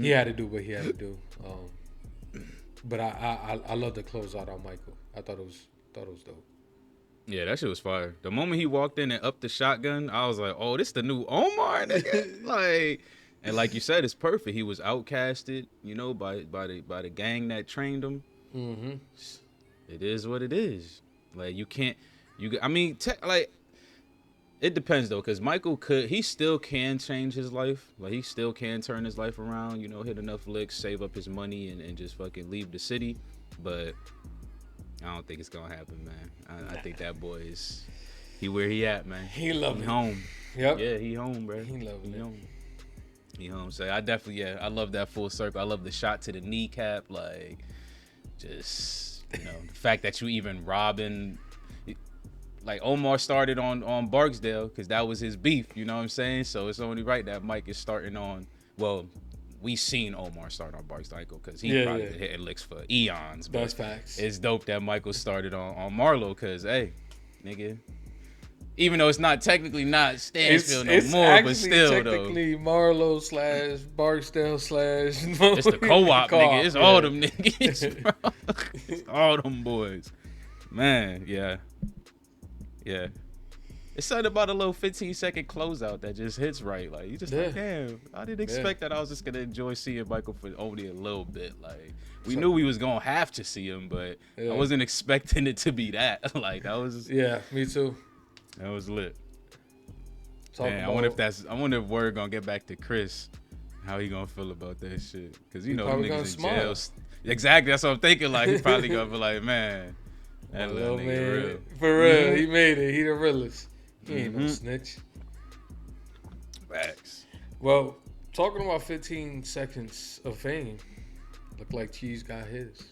he had to do what he had to do. But I love the closeout on Michael. I thought it was dope. Yeah, that shit was fire. The moment he walked in and upped the shotgun, I was like, "Oh, this the new Omar, nigga!" And like you said, it's perfect. He was outcasted, by the gang that trained him. Mm-hmm. It is what it is. Like it depends though, because Michael he still can change his life. Like he still can turn his life around. Hit enough licks, save up his money, and just fucking leave the city. But I don't think it's gonna happen, man. I think that boy he where he at, man. He loving home. Yep. Yeah, he home, bro. He loving it. Home. You know what I'm saying? I definitely, I love that full circle. I love the shot to the kneecap, like, just, the fact that you even robbing, like Omar started on Barksdale because that was his beef, you know what I'm saying? So it's only right that Mike is starting on, well, we seen Omar start on Barksdale because he probably been hitting licks for eons. But That's facts. It's dope that Michael started on Marlo because, hey, nigga, even though it's not technically not Stansfield no more, but still technically though. Marlo / Barksdale / It's the co-op, nigga. It's all them niggas, bro. It's all them boys. Man, yeah. It's something about a little 15-second closeout that just hits right. Like, you just like, damn, I didn't expect that I was just going to enjoy seeing Michael for only a little bit. Like, we knew we was going to have to see him, but I wasn't expecting it to be that. Like, that was... Yeah, me too. That was lit. Man, I wonder if word gonna get back to Chris. How he gonna feel about that shit? Because you know them niggas in jail. Exactly, that's what I'm thinking. Like, he probably gonna be like, man, that little nigga real. For real, he made it. He the realest. He ain't no snitch. Facts. Well, talking about 15 seconds of fame, look like Cheese got his.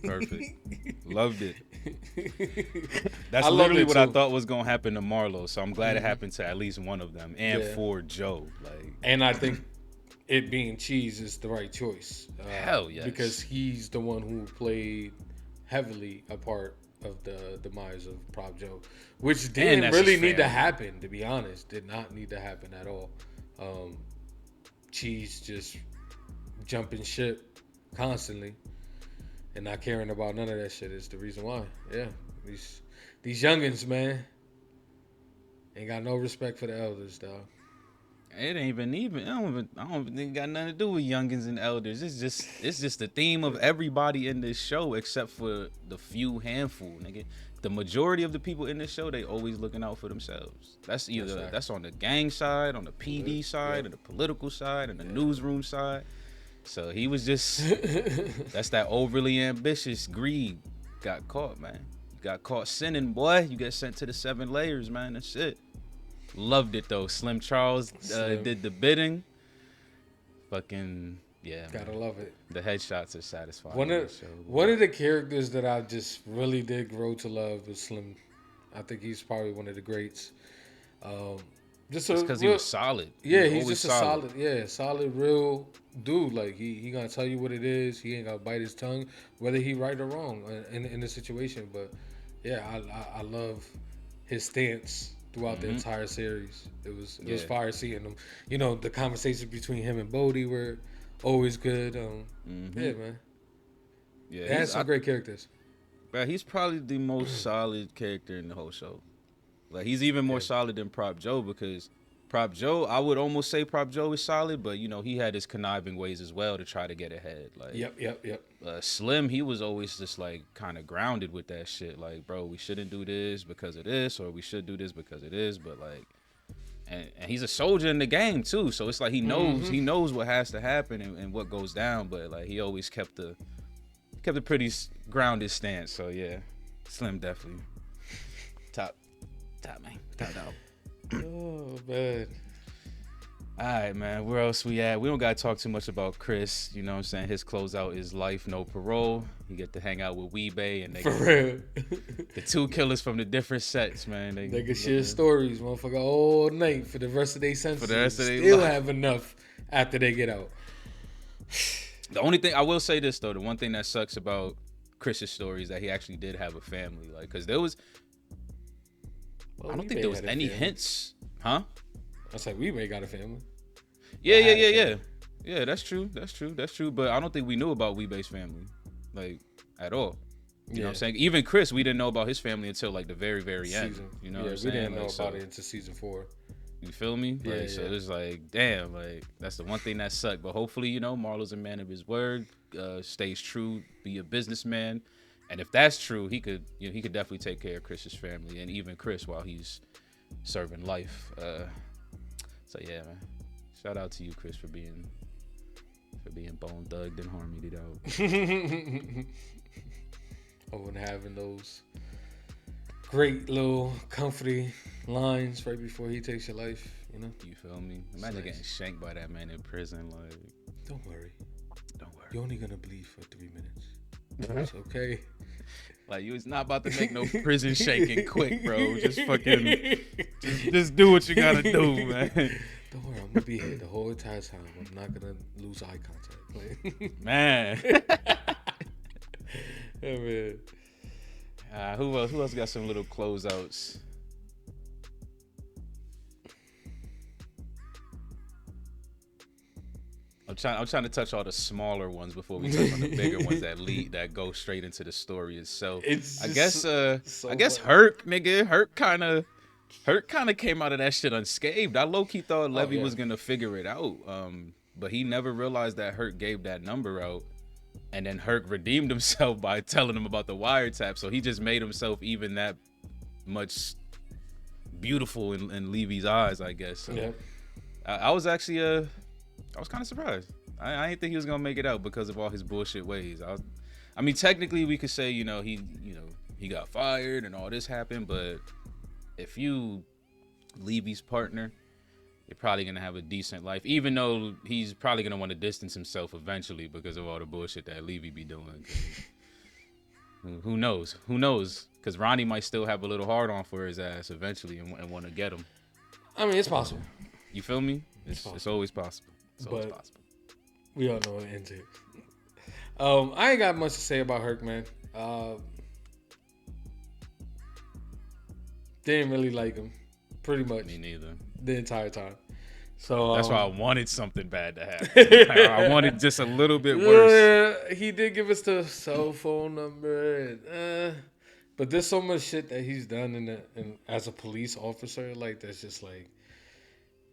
Perfect. Loved it. That's literally what I thought was gonna happen to Marlo. So I'm glad it happened to at least one of them, and for Joe. Like, and I think it being Cheese is the right choice. Hell yes, because he's the one who played heavily a part of the demise of Prop Joe, which didn't really need to happen. To be honest, did not need to happen at all. Cheese just jumping ship constantly. And not caring about none of that shit is the reason why. Yeah, these youngins, man, ain't got no respect for the elders, dog. It ain't even. I don't think it got nothing to do with youngins and elders. It's just the theme of everybody in this show except for the few handful, nigga. The majority of the people in this show, they always looking out for themselves. That's either that's on the gang side, on the PD side, or the political side, and the newsroom side. So he was just, that's that overly ambitious greed. Got caught, man. You got caught sinning, boy. You get sent to the 7 layers, man. That's it. Loved it, though. Slim Charles did the bidding. Fucking, yeah. Gotta love it. The headshots are satisfying. One of the characters that I just really did grow to love was Slim. I think he's probably one of the greats. Just because he was solid. Yeah, he's just a solid, real dude. Like he gonna tell you what it is. He ain't gonna bite his tongue, whether he right or wrong in the situation. But yeah, I love his stance throughout the entire series. It was fire seeing him. You know, the conversations between him and Bodie were always good. Yeah, man. Yeah, it had some great characters. But he's probably the most solid character in the whole show. Like, he's even more solid than Prop Joe, because Prop Joe, I would almost say Prop Joe is solid, but, you know, he had his conniving ways as well to try to get ahead. Like, Yep. Slim, he was always just, like, kind of grounded with that shit. Like, bro, we shouldn't do this because of this, or we should do this because it is, but, like, and he's a soldier in the game, too, so it's like he knows what has to happen and what goes down, but, like, he always kept a pretty grounded stance, so, yeah, Slim definitely top man. Top dog. Oh, man. All right, man. Where else we at? We don't got to talk too much about Chris. You know what I'm saying? His closeout is life, no parole. You get to hang out with Weebay. And for real. The 2 killers from the different sets, man. They can share stories, motherfucker, all night for the rest of their sentences. For the rest of their Still life. have enough after they get out. The only thing, I will say this, though. The one thing that sucks about Chris's story is that he actually did have a family. Like, because there was... I don't think there was any hints, huh? I said we may got a family. Yeah. Yeah, that's true. But I don't think we knew about Weebay's family, like, at all. You know what I'm saying? Even Chris, we didn't know about his family until like the very, very end. You know what I'm saying? We didn't know about it until season 4. You feel me? Like, so it's like, damn, like, that's the one thing that sucked. But hopefully, you know, Marlo's a man of his word, stays true, be a businessman. And if that's true, he could definitely take care of Chris's family and even Chris while he's serving life. So yeah, man. Shout out to you, Chris, for being bone thugged and harmonied out. Oh, and having those great little comfy lines right before he takes your life. You know. You feel me? Imagine getting shanked by that man in prison. Like, don't worry. Don't worry. You're only gonna bleed for 3 minutes. It's okay. Like, you was not about to make no prison shaking quick, bro. Just fucking, just do what you gotta do, man. Don't worry, I'm gonna be here the whole entire time. I'm not gonna lose eye contact. Man. Yeah, man. Who else? Who else got some little closeouts? I'm trying to touch all the smaller ones before we touch on the bigger ones that go straight into the story itself. It's I guess so I guess funny. Hurt kind of came out of that shit unscathed. I low-key thought Levy was gonna figure it out, but he never realized that Hurt gave that number out, and then Hurt redeemed himself by telling him about the wiretap. So he just made himself even that much beautiful in Levy's eyes, I guess. So Yeah. I was actually I was kind of surprised. I didn't think he was gonna make it out because of all his bullshit ways. I mean, technically we could say, he got fired and all this happened, but if you Levy's partner, you're probably gonna have a decent life, even though he's probably gonna want to distance himself eventually because of all the bullshit that Levy be doing. Who knows? Who knows? Because Ronnie might still have a little hard on for his ass eventually and want to get him. I mean, it's possible. You feel me? It's always possible. It's always But possible. we all know what it ends in. I ain't got much to say about Herc, man. Didn't really like him, pretty much. Me neither. The entire time. So that's why I wanted something bad to happen. I wanted just a little bit worse. Yeah, he did give us the cell phone number, but there's so much shit that he's done in as a police officer, like that's just like,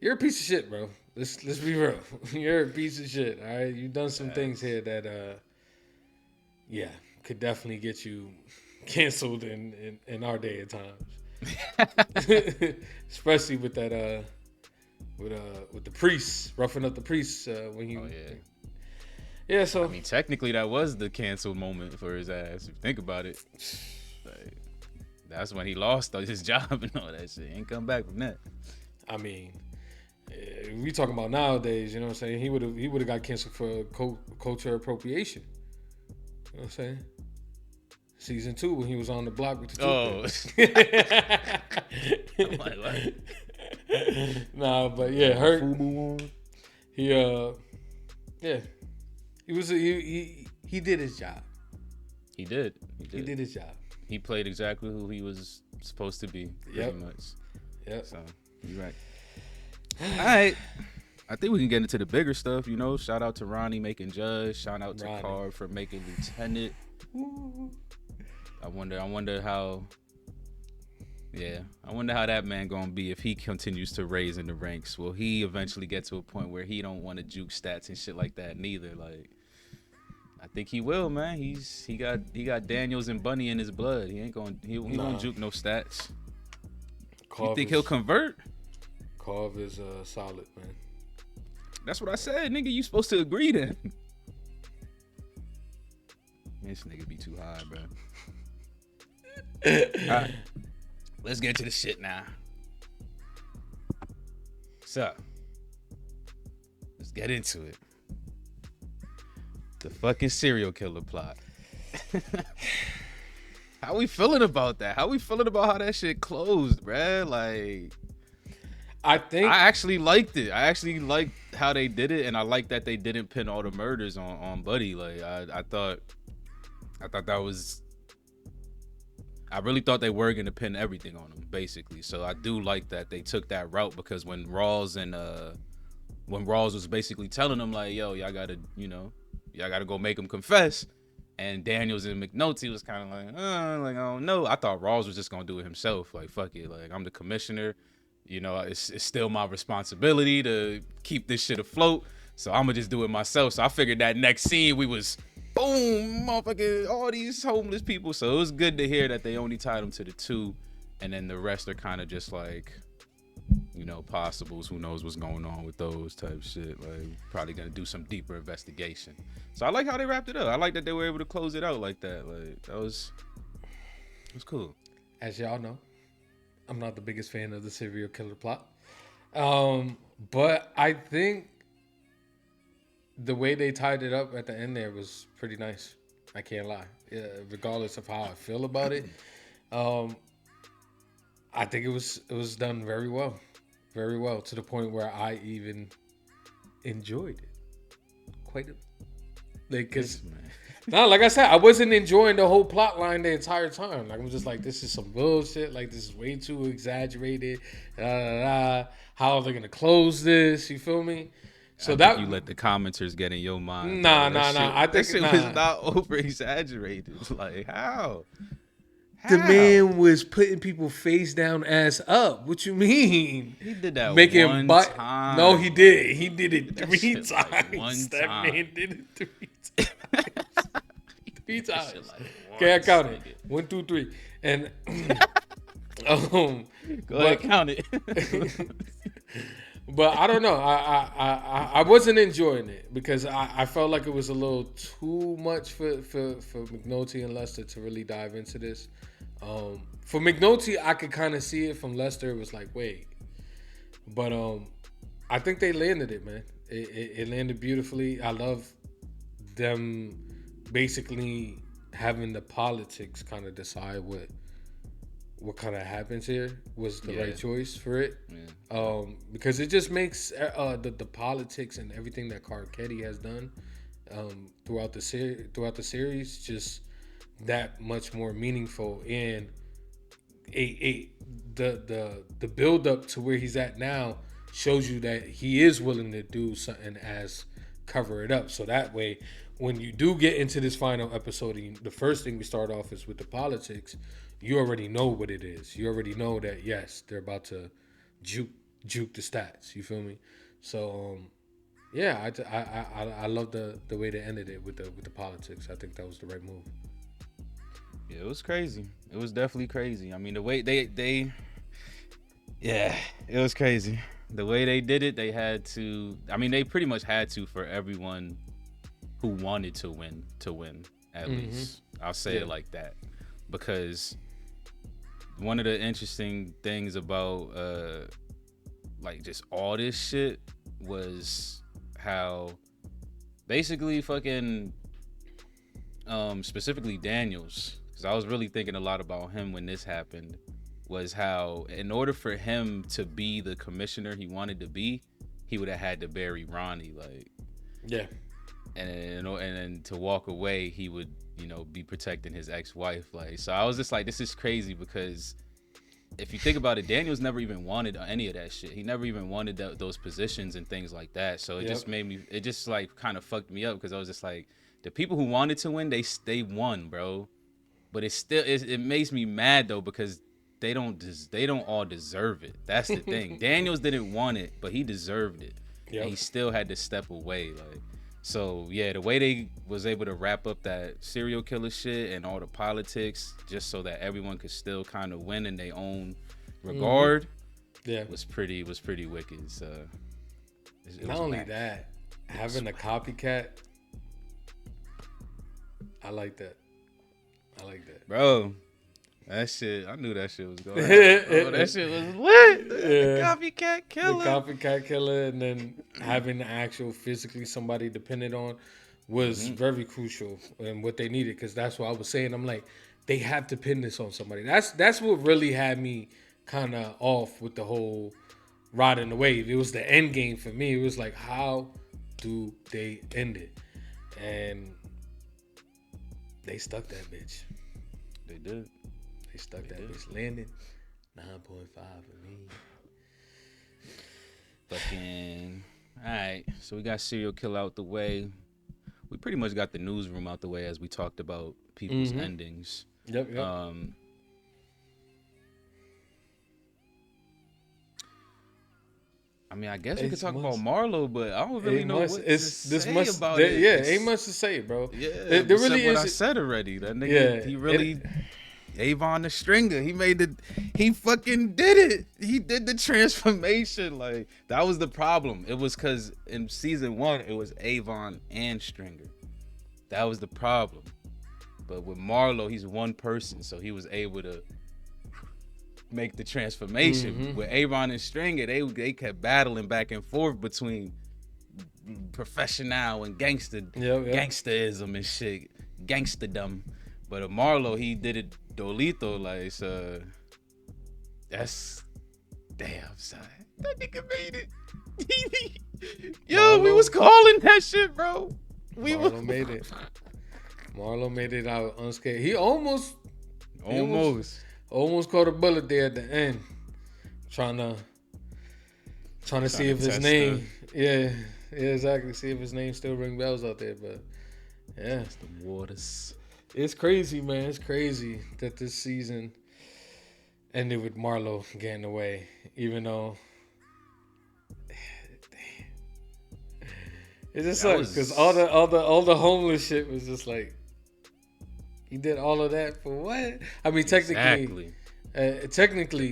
you're a piece of shit, bro. Let's be real. You're a piece of shit. All right, you've done some things here that could definitely get you canceled in our day and times. Especially with that with the priests, roughing up the priests when he yeah, so I mean, technically that was the canceled moment for his ass. If you think about it, like, that's when he lost his job and all that shit. He ain't come back from that. I mean, we talking about nowadays, you know what I'm saying? He would have got canceled for culture appropriation. You know what I'm saying? Season 2 when he was on the block with the I'm like, what? Nah, but yeah, Hurt. He he did his job. He did his job. He played exactly who he was supposed to be, pretty much. Yep. So you're right. All right. I think we can get into the bigger stuff, you know. Shout out to Ronnie making judge. Shout out to Carr for making lieutenant. I wonder how that man gonna be if he continues to raise in the ranks. Will he eventually get to a point where he don't want to juke stats and shit like that neither? Like, I think he will, man. He got Daniels and Bunny in his blood. He won't juke no stats. You think he'll convert? Carv is solid, man. That's what I said, nigga. You supposed to agree then. This nigga be too high, bro. All right, let's get to the shit now. So, let's get into it. The fucking serial killer plot. How we feeling about that? How we feeling about how that shit closed, bruh? Like, I actually liked it. I actually liked how they did it, and I like that they didn't pin all the murders on Buddy. Like, I thought that was. I really thought they were gonna pin everything on him, basically. So I do like that they took that route, because when Rawls was basically telling them like, yo, y'all gotta go make him confess, and Daniels and McNulty was kind of like, I don't know. I thought Rawls was just gonna do it himself. Like, fuck it. Like, I'm the commissioner. You know, it's still my responsibility to keep this shit afloat. So I'm gonna just do it myself. So I figured that next scene we was boom, motherfucking all these homeless people. So it was good to hear that they only tied them to the 2, and then the rest are kind of just like, you know, possibles. Who knows what's going on with those type shit. Like, probably gonna do some deeper investigation. So I like how they wrapped it up. I like that they were able to close it out like that. Like, it was cool. as y'all know, I'm not the biggest fan of the serial killer plot. But I think the way they tied it up at the end there was pretty nice. I can't lie. Yeah, regardless of how I feel about it, I think it was done very well, to the point where I even enjoyed it quite a, like, cause no, like I said, I wasn't enjoying the whole plot line the entire time. Like, I'm just like, this is some bullshit. Like, this is way too exaggerated. How are they gonna close this? You feel me? So I that think you let the commenters get in your mind. Nah. I think That shit was not over exaggerated. Like, how? The man was putting people face down, ass up. What you mean? He did that Making one time. No, he did. He did it That 3 shit times. like one That time. man did it 3 times. 3 times. Like Okay, I counted. 1, 2, 3. And go ahead, count it. But I don't know. I wasn't enjoying it because I felt like it was a little too much for McNulty and Lester to really dive into this. For McNulty, I could kind of see it. From Lester, it was like, wait. But I think they landed it, man. It landed beautifully. I love them basically having the politics kind of decide what kind of happens here was the right choice for it. Yeah. Because it just makes the politics and everything that Carcetti has done throughout the series just that much more meaningful, and the build up to where he's at now shows you that he is willing to do something as cover it up. So that way, when you do get into this final episode, the first thing we start off is with the politics. You already know what it is. You already know that, yes, they're about to juke the stats. You feel me? So yeah, I love the way they ended it with the politics. I think that was the right move. Yeah, it was crazy. It was definitely crazy. I mean, the way they yeah, it was crazy. The way they did it, they had to. I mean, they pretty much had to for everyone who wanted to win at least. I'll say it like that, because one of the interesting things about like just all this shit was how basically fucking specifically Daniels, because I was really thinking a lot about him when this happened, was how in order for him to be the commissioner he wanted to be, he would have had to bury Ronnie, like, yeah, and then to walk away, he would, you know, be protecting his ex-wife. Like, so I was just like, this is crazy, because if you think about it, Daniels never even wanted any of that shit. He never even wanted those positions and things like that. So it just made me, it just like kind of fucked me up, because I was just like, the people who wanted to win, they won, bro. But it makes me mad though, because they don't all deserve it. That's the thing. Daniels didn't want it, but he deserved it. And he still had to step away, like. So yeah, the way they was able to wrap up that serial killer shit and all the politics, just so that everyone could still kind of win in their own regard, was pretty wicked. So it not was only whack. that, having a copycat, I like that, bro. That shit, I knew that shit was going. Bro, that shit was lit. The copycat killer. The copycat killer, and then having the actual physically somebody dependent on was very crucial and what they needed, because that's what I was saying. I'm like, they have to pin this on somebody. That's what really had me kind of off with the whole riding the wave. It was the end game for me. It was like, how do they end it? And they stuck that bitch. They did. They stuck that bitch landing. 9.5 for me. Fucking. All right. So we got serial killer out the way. We pretty much got the newsroom out the way as we talked about people's endings. Yep. I mean, I guess we could talk about Marlo, but I don't really know what to say about it. Yeah, ain't much to say, bro. Yeah, there really what is. I said already. That nigga, he really, Avon the Stringer. He fucking did it. He did the transformation. Like, that was the problem. It was because in season 1, it was Avon and Stringer. That was the problem. But with Marlo, he's one person, so he was able to make the transformation. With Aaron and Stringer, they kept battling back and forth between professional and gangsterism and shit, gangsterdom. But Marlo, he did it dolito, like, so that's damn, son. That nigga made it. Yo, we was calling that shit, bro. Marlo made it. Marlo made it out unscathed. He almost caught a bullet there at the end, trying to see if his name, exactly, see if his name still ring bells out there. But yeah, it's the waters. It's crazy, man. It's crazy that this season ended with Marlo getting away, even though it just sucks because all the homeless shit was just like, he did all of that for what? I mean, technically,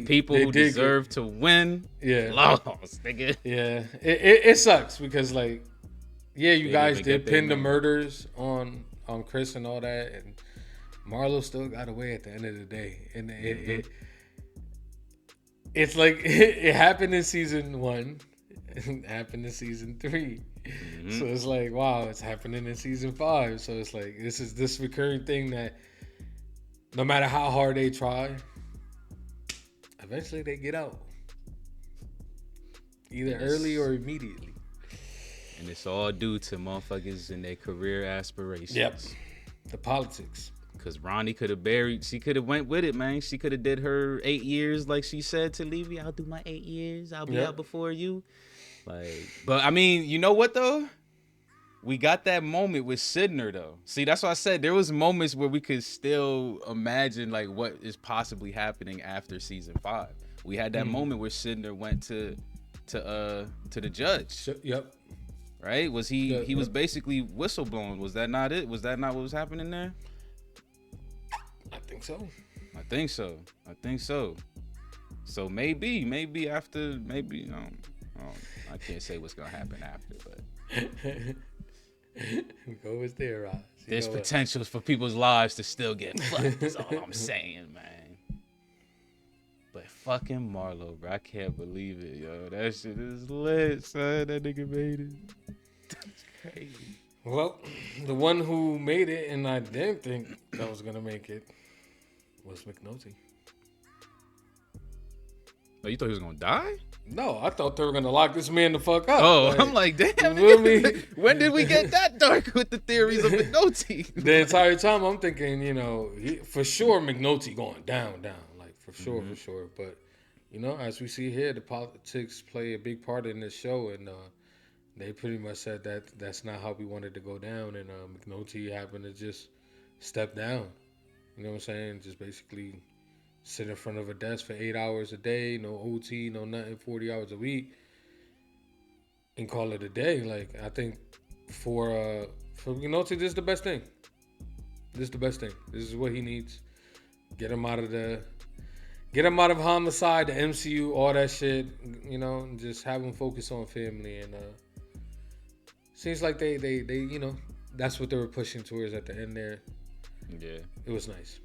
people who deserve to win, lost, nigga. Yeah, it sucks because, like, yeah, you guys did pin the murders on Chris and all that, and Marlo still got away at the end of the day, and it's like it happened in season 1, it happened in season 3. So it's like, wow, it's happening in season 5. So it's like this is this recurring thing that no matter how hard they try, eventually they get out. Either early or immediately. And it's all due to motherfuckers and their career aspirations. Yep. The politics. Cause Ronnie could have she could have went with it, man. She could have did her 8 years like she said to Levy. I'll do my 8 years. I'll be out before you. Like, but I mean, you know what though? We got that moment with Sidner though. See, that's why I said there was moments where we could still imagine like what is possibly happening after season 5. We had that moment where Sidner went to the judge. Yep. Right? Was he was basically whistleblowing. Was that not it? Was that not what was happening there? I think so. I think so. So maybe after, I can't say what's gonna happen after, but go with there, Ross. There's potential for people's lives to still get fucked. That's all I'm saying, man. But fucking Marlo, bro, I can't believe it, yo. That shit is lit, son. That nigga made it. That's crazy. Well, the one who made it, and I didn't think that was gonna make it, was McNulty. Oh, you thought he was gonna die? No, I thought they were gonna lock this man the fuck up. Oh, like, I'm like, damn. When did we get that dark with the theories of McNulty? The entire time I'm thinking, for sure McNulty going down, like for sure. But as we see here, the politics play a big part in this show, and they pretty much said that that's not how we wanted to go down, and McNulty happened to just step down. You know what I'm saying? Just basically sit in front of a desk for 8 hours a day, no OT, no nothing, 40 hours a week, and call it a day. Like, I think for McNulty, this is the best thing. This is what he needs. Get him out of homicide, the MCU, all that shit, and just have him focus on family. And seems like they that's what they were pushing towards at the end there. Yeah. It was nice.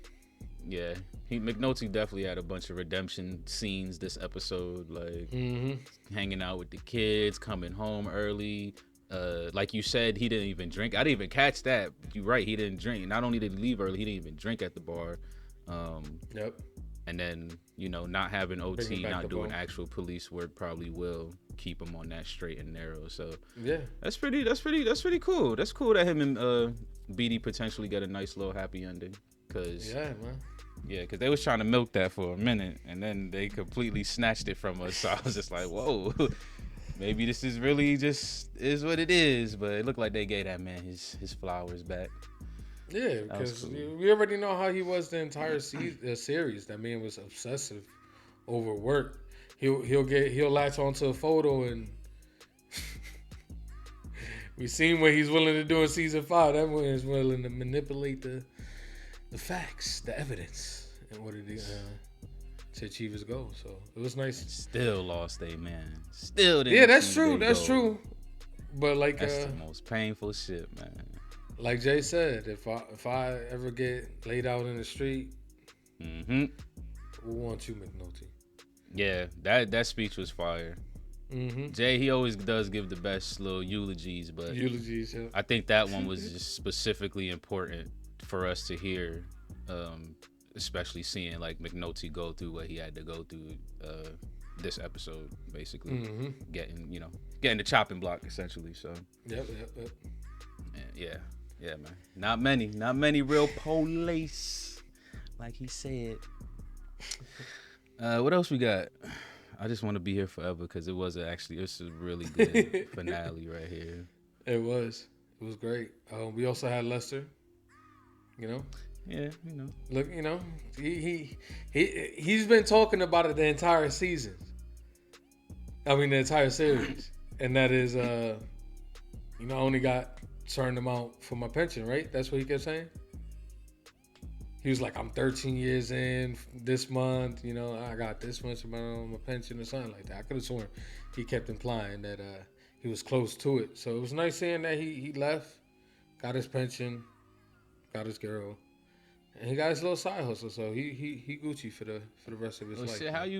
Yeah. McNulty definitely had a bunch of redemption scenes this episode, like hanging out with the kids, coming home early. Like you said, he didn't even drink. I didn't even catch that. You're right, he didn't drink. Not only did he leave early, he didn't even drink at the bar. Yep. And then, not having OT, not doing actual police work probably will keep him on that straight and narrow. So yeah, that's pretty cool. That's cool that him and BD potentially get a nice little happy ending. Cause because they was trying to milk that for a minute, and then they completely snatched it from us. So I was just like, whoa, maybe this is really just is what it is. But it looked like they gave that man his flowers back. Yeah, because we already know how he was the entire series. That man was obsessive over work. He'll latch onto a photo, and we've seen what he's willing to do in season 5. That man is willing to manipulate the facts, the evidence, in order to achieve his goal. So it was nice. Still lost a man. Still didn't. Yeah, that's true. That's true. But like that's the most painful shit, man. Like Jay said, if I ever get laid out in the street, want you, McNulty. Yeah, that speech was fire. Mm-hmm. Jay, he always does give the best little eulogies, but Yeah. I think that one was just specifically important for us to hear, especially seeing like McNulty go through what he had to go through this episode, basically getting the chopping block essentially. So Yep. yeah, man. Not many real police, like he said. What else we got? I just want to be here forever because it's a really good finale right here. It was great. We also had Lester. Yeah, Look, he's been talking about it the entire season. I mean, the entire series, and that is, I only got certain amount for my pension, right? That's what he kept saying. He was like, I'm 13 years in this month. I got this much amount on my pension or something like that. I could have sworn he kept implying that he was close to it. So it was nice seeing that he left, got his pension, got his girl, and he got his little side hustle. So he Gucci for the rest of his life. Shit, how do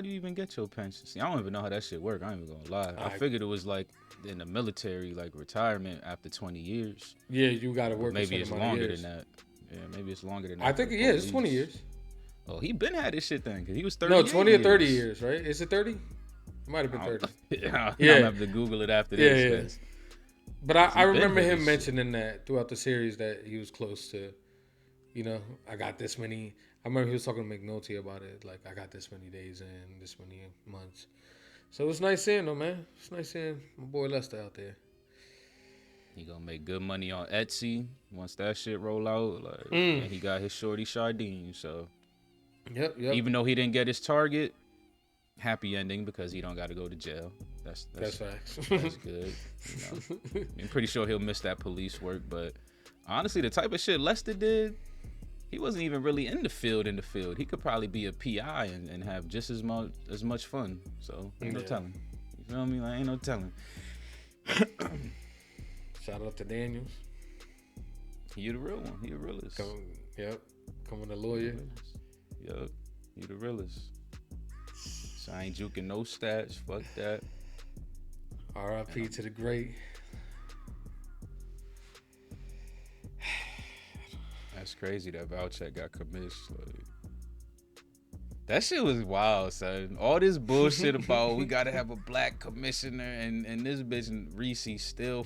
you even get your pension? See, I don't even know how that shit work. I ain't even gonna lie. I figured it was like in the military, like retirement after 20 years. Yeah, you got to work. Maybe it's longer than that. Yeah, maybe it's longer than that. I think it's 20 years. Oh, he been had this shit then, because he was 30 No, 20 or 30 years, right? Is it 30? It might have been 30. I'm gonna have to Google it after this. Yeah. But I remember him mentioning that throughout the series that he was close to, I got this many. I remember he was talking to McNulty about it. Like, I got this many days in, this many months. So it was nice seeing him, man. It's nice seeing my boy Lester out there. He gonna make good money on Etsy once that shit roll out. And he got his shorty Shardine. So yep. Even though he didn't get his target, happy ending because he don't got to go to jail. That's facts. That's good. I'm pretty sure he'll miss that police work. But honestly, the type of shit Lester did, he wasn't even really in the field. He could probably be a PI and have just as much fun. So ain't no telling. You feel me? Like, ain't no telling. Shout out to Daniels. You the real one. He the realest. Coming a lawyer. Yup. You the realest. So I ain't juking no stats. Fuck that. R.I.P. to the great. That's crazy that Valchek got commissioned. Like, that shit was wild, son. All this bullshit about we gotta have a black commissioner and this bitch Reese still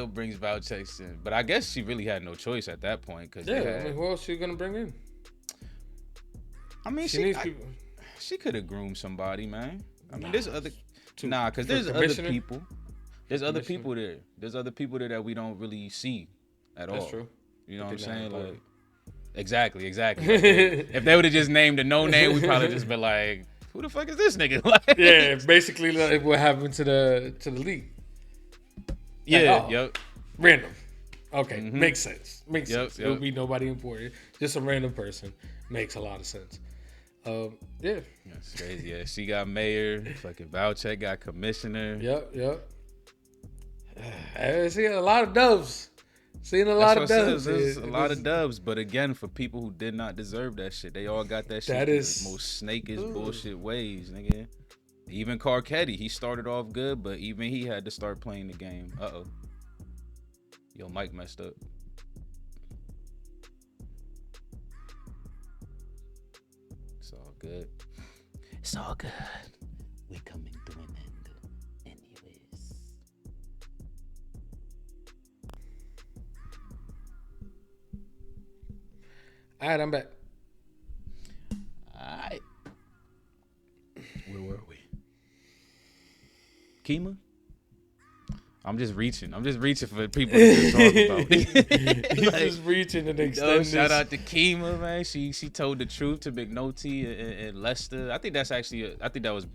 brings Valchek in. But I guess she really had no choice at that point. Cause who else she gonna bring in? I mean, she could have groomed somebody, man. I mean, there's other people. There's other people there. There's other people there that we don't really see at all. That's true. You know what I'm saying? Like, exactly. Like, if they would have just named a no name, we probably just been like, who the fuck is this nigga? Like, yeah, basically like what happened to the league. Yeah, yep. Random. Okay, makes sense. Sense. It'll be nobody important. Just a random person. Makes a lot of sense. Yeah. That's crazy. Yeah, she got mayor. Fucking Valchek got commissioner. Yep. I see a lot of dubs. Seeing a lot of dubs. There's a lot of dubs, but again, for people who did not deserve that shit, they all got that shit. That is the most snakish bullshit ways, nigga. Even Carcetti, he started off good, but even he had to start playing the game. Uh-oh. Yo, Mike messed up. It's all good. It's all good. We're coming to an end anyways. All right, I'm back. All right. Where were we? Kima? I'm just reaching for people to talk about. He's just reaching and extending. Shout out to Kima, man. She told the truth to McNulty and Lester. I think that was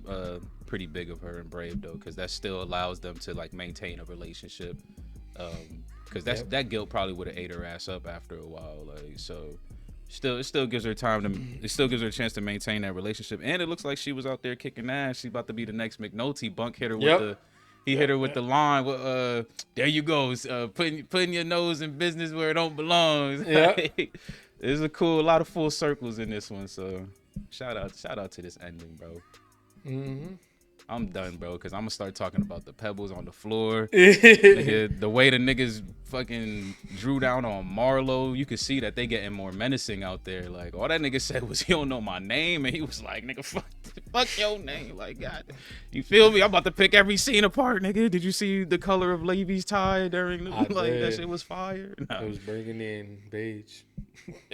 pretty big of her and brave though, because that still allows them to like maintain a relationship. Because that guilt probably would have ate her ass up after a while. Like, so it still gives her a chance to maintain that relationship. And it looks like she was out there kicking ass. She's about to be the next McNulty. Bunk hit her with hit her with the line. There you go, putting your nose in business where it don't belong. Yeah. There's a lot of full circles in this one. So shout out to this ending, bro. Mm-hmm. I'm done, bro, because I'm gonna start talking about the pebbles on the floor. The way the niggas fucking drew down on Marlo, you could see that they getting more menacing out there. Like, all that nigga said was, "He don't know my name," and he was like, "Nigga, fuck your name." Like, God, you feel me? I'm about to pick every scene apart, nigga. Did you see the color of Levy's tie during the that shit was fire? Nah. It was burgundy and beige.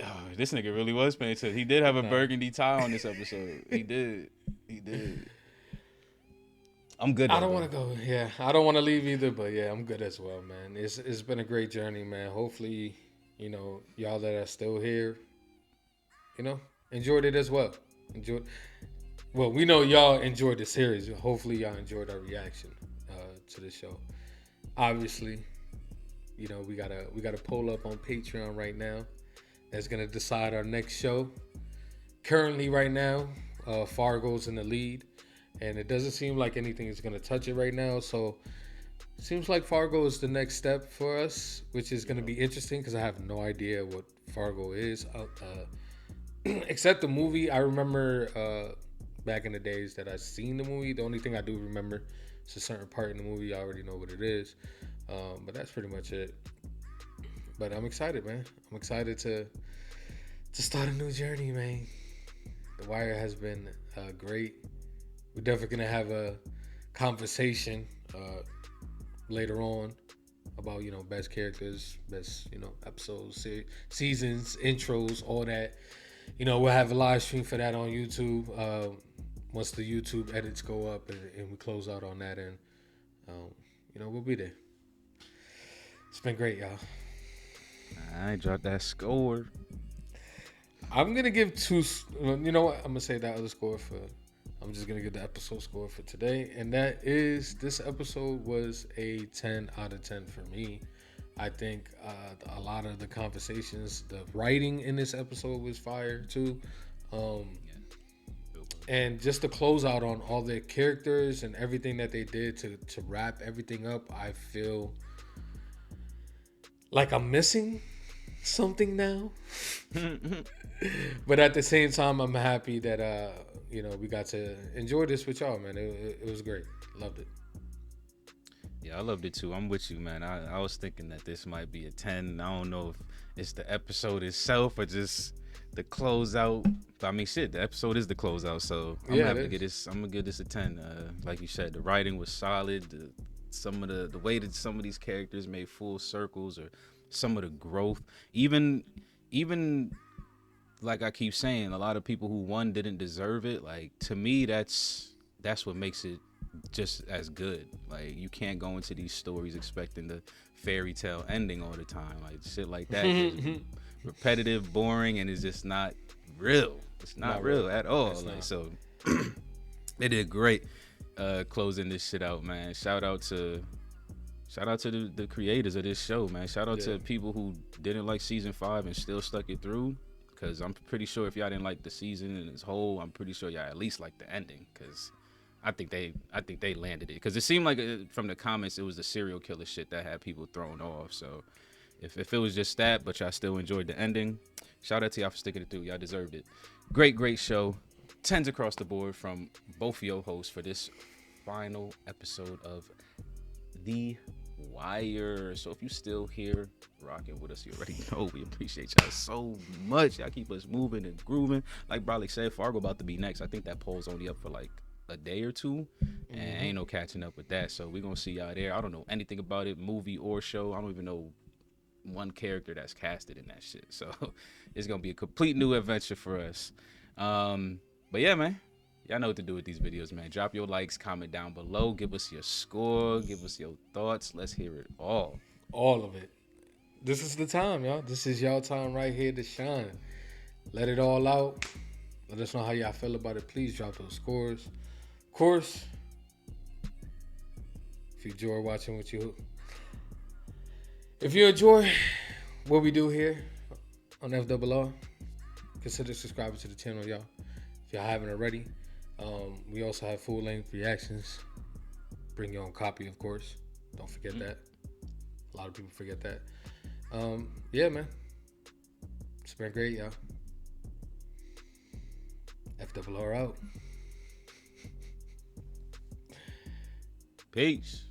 Oh, this nigga really was paying attention. He did have a burgundy tie on this episode. He did. I'm good. I don't want to go. Yeah, I don't want to leave either, but yeah, I'm good as well, man. It's been a great journey, man. Hopefully, y'all that are still here, enjoyed it as well. Well, we know y'all enjoyed the series. Hopefully, y'all enjoyed our reaction to the show. Obviously, we got a poll up on Patreon right now that's gonna decide our next show. Currently, right now, Fargo's in the lead. And it doesn't seem like anything is going to touch it right now. So it seems like Fargo is the next step for us, which is going to be interesting because I have no idea what Fargo is. Except the movie. I remember back in the days that I seen the movie. The only thing I do remember is a certain part in the movie. I already know what it is. But that's pretty much it. But I'm excited, man. I'm excited to start a new journey, man. The Wire has been great. We're definitely going to have a conversation later on about, best characters, best, episodes, seasons, intros, all that. We'll have a live stream for that on YouTube once the YouTube edits go up and we close out on that. And, we'll be there. It's been great, y'all. I dropped that score. I'm going to give two. You know what? I'm going to say that other score for... I'm just going to give the episode score for today. And that is, this episode was a 10 out of 10 for me. I think a lot of the conversations, the writing in this episode was fire too. And just to close out on all the characters and everything that they did to wrap everything up, I feel like I'm missing something now. But at the same time, I'm happy that we got to enjoy this with y'all, man. It was great. Loved it. Yeah, I loved it too. I'm with you, man. I was thinking that this might be a 10. I don't know if it's the episode itself or just the closeout. I mean, shit, the episode is the closeout, so I'm gonna give this a 10. Like you said, the writing was solid. The way that some of these characters made full circles, or some of the growth, even like I keep saying, a lot of people who won didn't deserve it. Like, to me, that's what makes it just as good. Like, you can't go into these stories expecting the fairy tale ending all the time. Like, shit like that is repetitive, boring, and it's just not real. It's not real at all. Like, so they did great closing this shit out, man. Shout out to the creators of this show, man. Shout out to people who didn't like season 5 and still stuck it through. Because I'm pretty sure if y'all didn't like the season in its whole, I'm pretty sure y'all at least liked the ending. Because I think they landed it. Because it seemed like from the comments, it was the serial killer shit that had people thrown off. So if it was just that, but y'all still enjoyed the ending, shout out to y'all for sticking it through. Y'all deserved it. Great show. 10s across the board from both of your hosts for this final episode of The Wire. So if you still here rocking with us, you already know we appreciate y'all so much. Y'all keep us moving and grooving. Like Bralik said, Fargo about to be next. I think that poll's only up for like a day or two, and ain't no catching up with that. So we're gonna see y'all there. I don't know anything about it, movie or show. I don't even know one character that's casted in that shit. So it's gonna be a complete new adventure for us. But yeah, man, y'all know what to do with these videos, man. Drop your likes, comment down below, give us your score, give us your thoughts. Let's hear it all. All of it. This is the time, y'all. This is y'all time right here to shine. Let it all out. Let us know how y'all feel about it. Please drop those scores. Of course, if you enjoy watching if you enjoy what we do here on FRR, consider subscribing to the channel, y'all. If y'all haven't already. We also have full-length reactions. Bring your own copy, of course. Don't forget that. A lot of people forget that. Yeah, man. It's been great, y'all. FRR out. Peace.